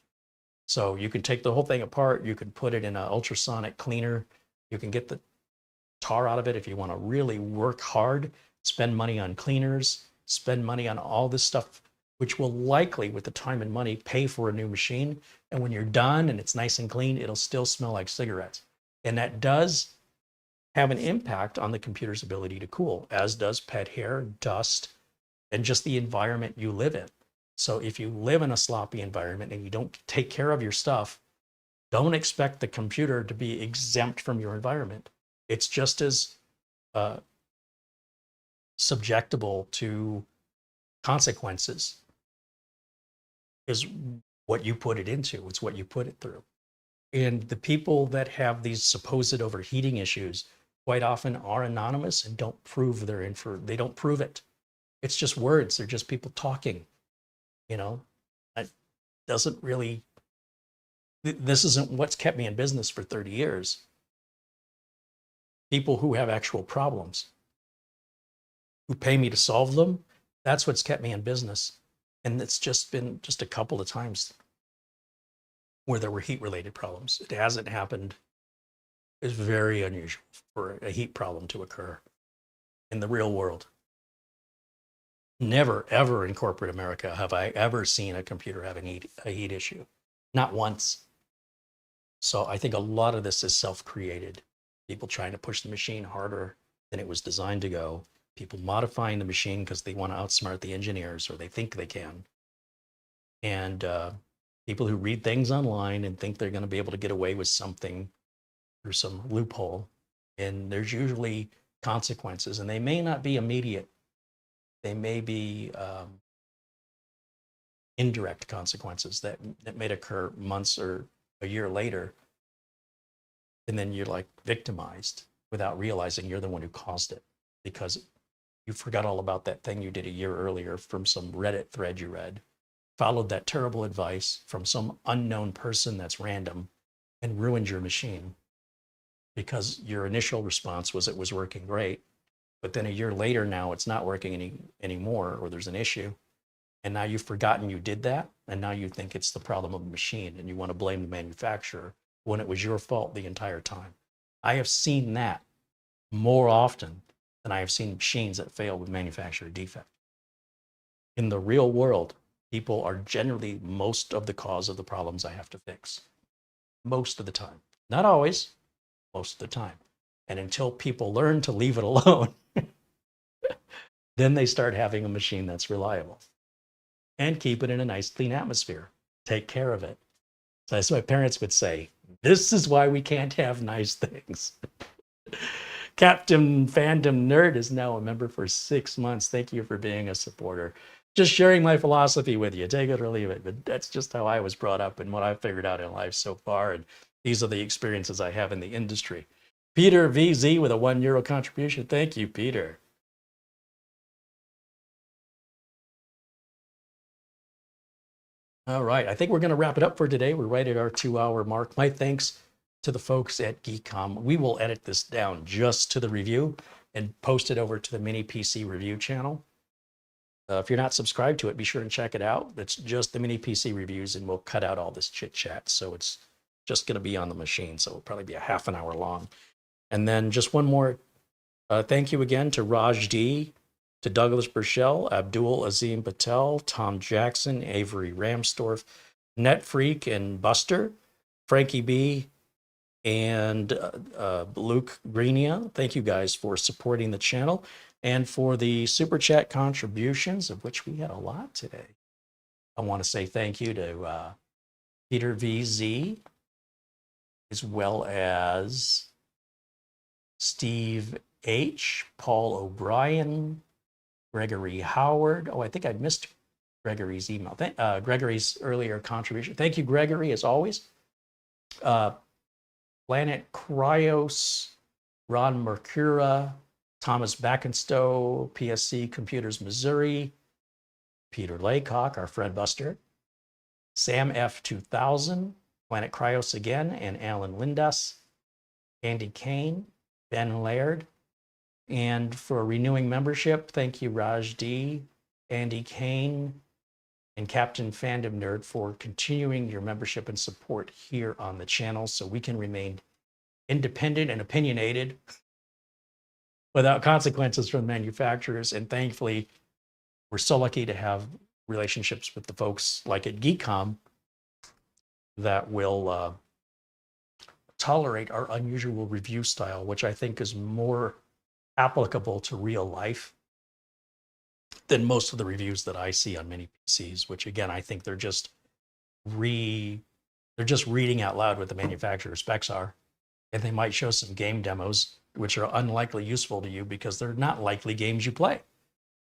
So you can take the whole thing apart. You can put it in an ultrasonic cleaner. You can get the tar out of it if you want to really work hard, spend money on cleaners, spend money on all this stuff, which will likely, with the time and money, pay for a new machine. And when you're done and it's nice and clean, it'll still smell like cigarettes. And that does have an impact on the computer's ability to cool, as does pet hair, dust, and just the environment you live in. So if you live in a sloppy environment and you don't take care of your stuff, don't expect the computer to be exempt from your environment. It's just as uh, subjectable to consequences is what you put it into. It's what you put it through. And the people that have these supposed overheating issues quite often are anonymous and don't prove their info. They don't prove it. It's just words. They're just people talking. You know, that doesn't really. This isn't what's kept me in business for 30 years. People who have actual problems, who pay me to solve them, that's what's kept me in business. And it's just been just a couple of times where there were heat related problems. It hasn't happened. It's very unusual for a heat problem to occur in the real world. Never, ever in corporate America have I ever seen a computer having a heat issue. Not once. So I think a lot of this is self-created. People trying to push the machine harder than it was designed to go. People modifying the machine because they want to outsmart the engineers or they think they can. And people who read things online and think they're going to be able to get away with something through some loophole. And there's usually consequences, and they may not be immediate. They may be indirect consequences that may occur months or a year later. And then you're like victimized without realizing you're the one who caused it because you forgot all about that thing you did a year earlier from some Reddit thread you read, followed that terrible advice from some unknown person that's random, and ruined your machine because your initial response was it was working great. But then a year later, now it's not working anymore, or there's an issue. And now you've forgotten you did that. And now you think it's the problem of the machine and you want to blame the manufacturer when it was your fault the entire time. I have seen that more often than I have seen machines that fail with manufacturer defect. In the real world, people are generally most of the cause of the problems I have to fix. Most of the time. Not always, most of the time. And until people learn to leave it alone, then they start having a machine that's reliable. And keep it in a nice, clean atmosphere. Take care of it. So as my parents would say, this is why we can't have nice things. Captain Fandom Nerd is now a member for 6 months. Thank you for being a supporter. Just sharing my philosophy with you. Take it or leave it. But that's just how I was brought up and what I've figured out in life so far. And these are the experiences I have in the industry. Peter VZ with a €1 contribution. Thank you, Peter. All right. I think we're going to wrap it up for today. We're right at our 2-hour mark. My thanks to the folks at Geekom. We will edit this down just to the review and post it over to the Mini PC review channel. If you're not subscribed to it, be sure and check it out. It's just the Mini PC reviews, and we'll cut out all this chit chat. So it's just going to be on the machine. So it'll probably be a half an hour long. And then just one more thank you again to Raj D, to Douglas Burchell, Abdul Azim Patel, Tom Jackson, Avery Ramstorff, Netfreak and Buster, Frankie B, and Luke Greenia. Thank you guys for supporting the channel and for the super chat contributions, of which we had a lot today. I want to say thank you to Peter VZ, as well as Steve H, Paul O'Brien, Gregory Howard. Oh, I think I missed Gregory's email. Gregory's earlier contribution. Thank you, Gregory, as always. Planet Cryos, Ron Mercura, Thomas Backenstow, PSC Computers Missouri, Peter Laycock, our friend Buster, Sam F2000, Planet Cryos again, and Alan Lindas, Andy Kane, Ben Laird. And for renewing membership, thank you, Raj D, Andy Kane, and Captain Fandom Nerd for continuing your membership and support here on the channel so we can remain independent and opinionated without consequences from manufacturers. And thankfully, we're so lucky to have relationships with the folks like at Geekom that will tolerate our unusual review style, which I think is more applicable to real life than most of the reviews that I see on mini PCs, which again, I think they're just reading out loud what the manufacturer specs are. And they might show some game demos, which are unlikely useful to you because they're not likely games you play.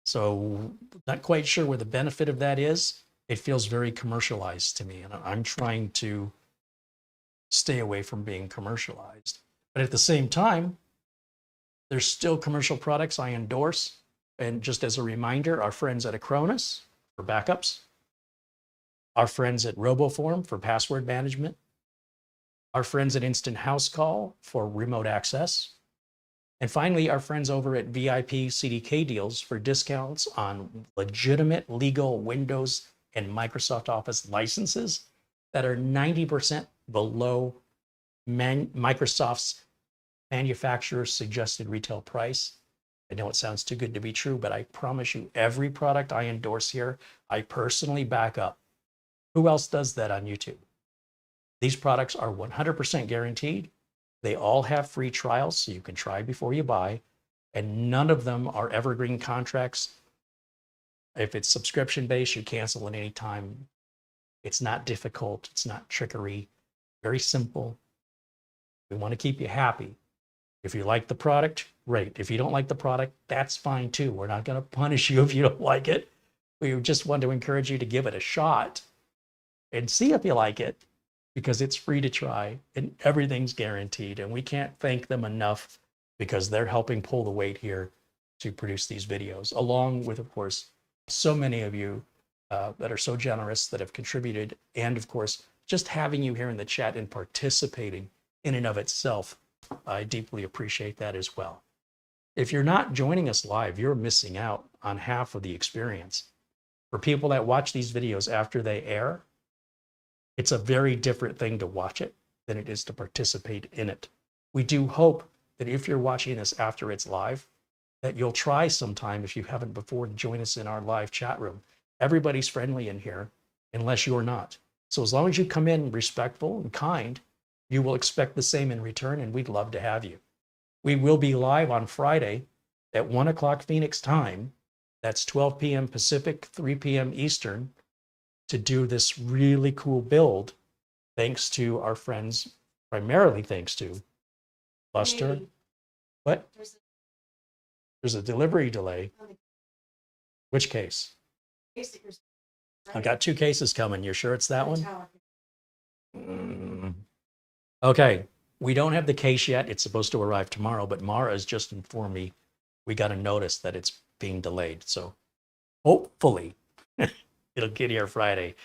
So not quite sure where the benefit of that is. It feels very commercialized to me, and I'm trying to stay away from being commercialized. But at the same time, there's still commercial products I endorse. And just as a reminder, our friends at Acronis for backups, our friends at RoboForm for password management, our friends at Instant House Call for remote access, and finally, our friends over at VIP CDK Deals for discounts on legitimate legal Windows and Microsoft Office licenses that are 90% below Microsoft's manufacturer's suggested retail price. I know it sounds too good to be true, but I promise you, every product I endorse here, I personally back up. Who else does that on YouTube? These products are 100% guaranteed. They all have free trials, so you can try before you buy, and none of them are evergreen contracts. If it's subscription-based, you cancel at any time. It's not difficult. It's not trickery. Very simple. We want to keep you happy. If you like the product, great. If you don't like the product, that's fine too. We're not going to punish you if you don't like it. We just want to encourage you to give it a shot and see if you like it, because it's free to try and everything's guaranteed. And we can't thank them enough because they're helping pull the weight here to produce these videos, along with, of course, so many of you that are so generous that have contributed. And of course, just having you here in the chat and participating in and of itself, I deeply appreciate that as well. If you're not joining us live, you're missing out on half of the experience. For people that watch these videos after they air, it's a very different thing to watch it than it is to participate in it. We do hope that if you're watching this after it's live, that you'll try sometime, if you haven't before, to join us in our live chat room. Everybody's friendly in here, unless you're not. So as long as you come in respectful and kind, you will expect the same in return, and we'd love to have you. We will be live on Friday at 1 o'clock Phoenix time. That's 12 p.m. Pacific, 3 p.m. Eastern, to do this really cool build, thanks to our friends, primarily thanks to Buster. Hey, What? there's There's a delivery delay. Which case? a case that you're. I got 2 cases coming. You're sure it's that one? Tower. Okay, we don't have the case yet. It's supposed to arrive tomorrow, but Mara has just informed me we got a notice that it's being delayed. So hopefully it'll get here Friday.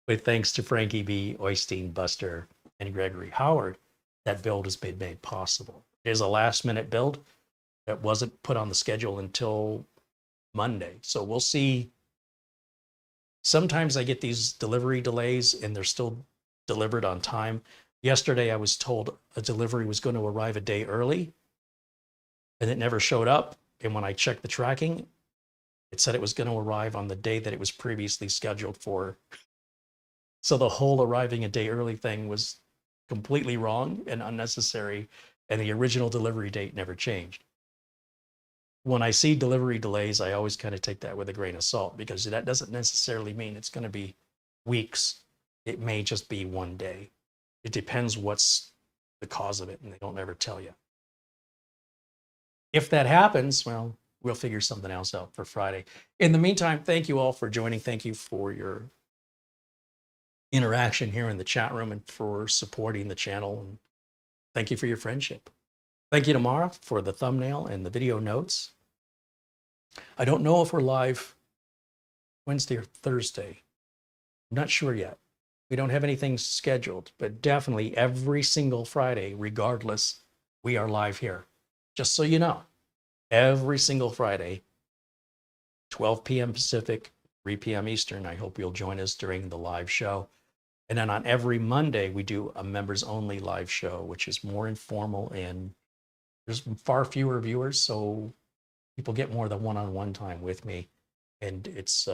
With thanks to Frankie B, Oystein, Buster, and Gregory Howard, that build has been made possible. It is a last minute build that wasn't put on the schedule until Monday. So we'll see. Sometimes I get these delivery delays and they're still delivered on time. Yesterday, I was told a delivery was going to arrive a day early and it never showed up. And when I checked the tracking, it said it was going to arrive on the day that it was previously scheduled for. So the whole arriving a day early thing was completely wrong and unnecessary. And the original delivery date never changed. When I see delivery delays, I always kind of take that with a grain of salt, because that doesn't necessarily mean it's going to be weeks. It may just be one day. It depends what's the cause of it, and they don't ever tell you. If that happens, well, we'll figure something else out for Friday. In the meantime, thank you all for joining. Thank you for your interaction here in the chat room and for supporting the channel. And thank you for your friendship. Thank you to Mara for the thumbnail and the video notes. I don't know if we're live Wednesday or Thursday. I'm not sure yet. We don't have anything scheduled, but definitely every single Friday, regardless, we are live here. Just so you know, every single Friday, 12 p.m. Pacific, 3 p.m. Eastern. I hope you'll join us during the live show. And then on every Monday, we do a members only live show, which is more informal and there's far fewer viewers. So people get more than one-on-one time with me. And it's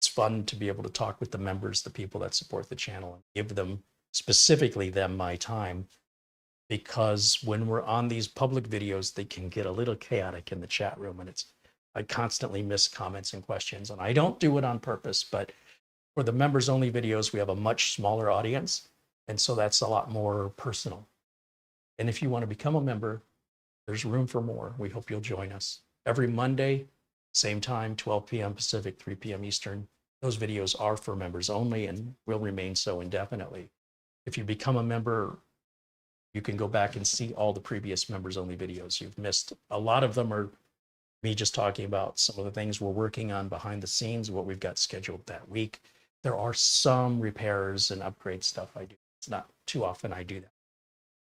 fun to be able to talk with the members, the people that support the channel, and give them, specifically them, my time. Because when we're on these public videos, they can get a little chaotic in the chat room. And I constantly miss comments and questions. And I don't do it on purpose, but for the members only videos, we have a much smaller audience. And so that's a lot more personal. And if you want to become a member, there's room for more. We hope you'll join us. Every Monday, same time, 12 p.m. Pacific, 3 p.m. Eastern. Those videos are for members only and will remain so indefinitely. If you become a member, you can go back and see all the previous members only videos you've missed. A lot of them are me just talking about some of the things we're working on behind the scenes, what we've got scheduled that week. There are some repairs and upgrade stuff I do. It's not too often I do that.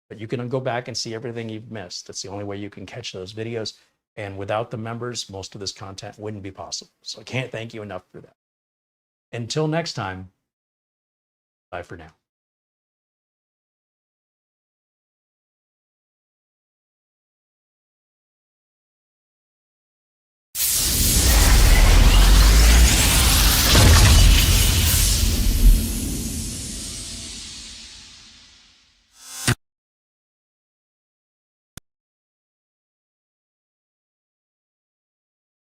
But you can go back and see everything you've missed. That's the only way you can catch those videos. And without the members, most of this content wouldn't be possible. So I can't thank you enough for that. Until next time, bye for now.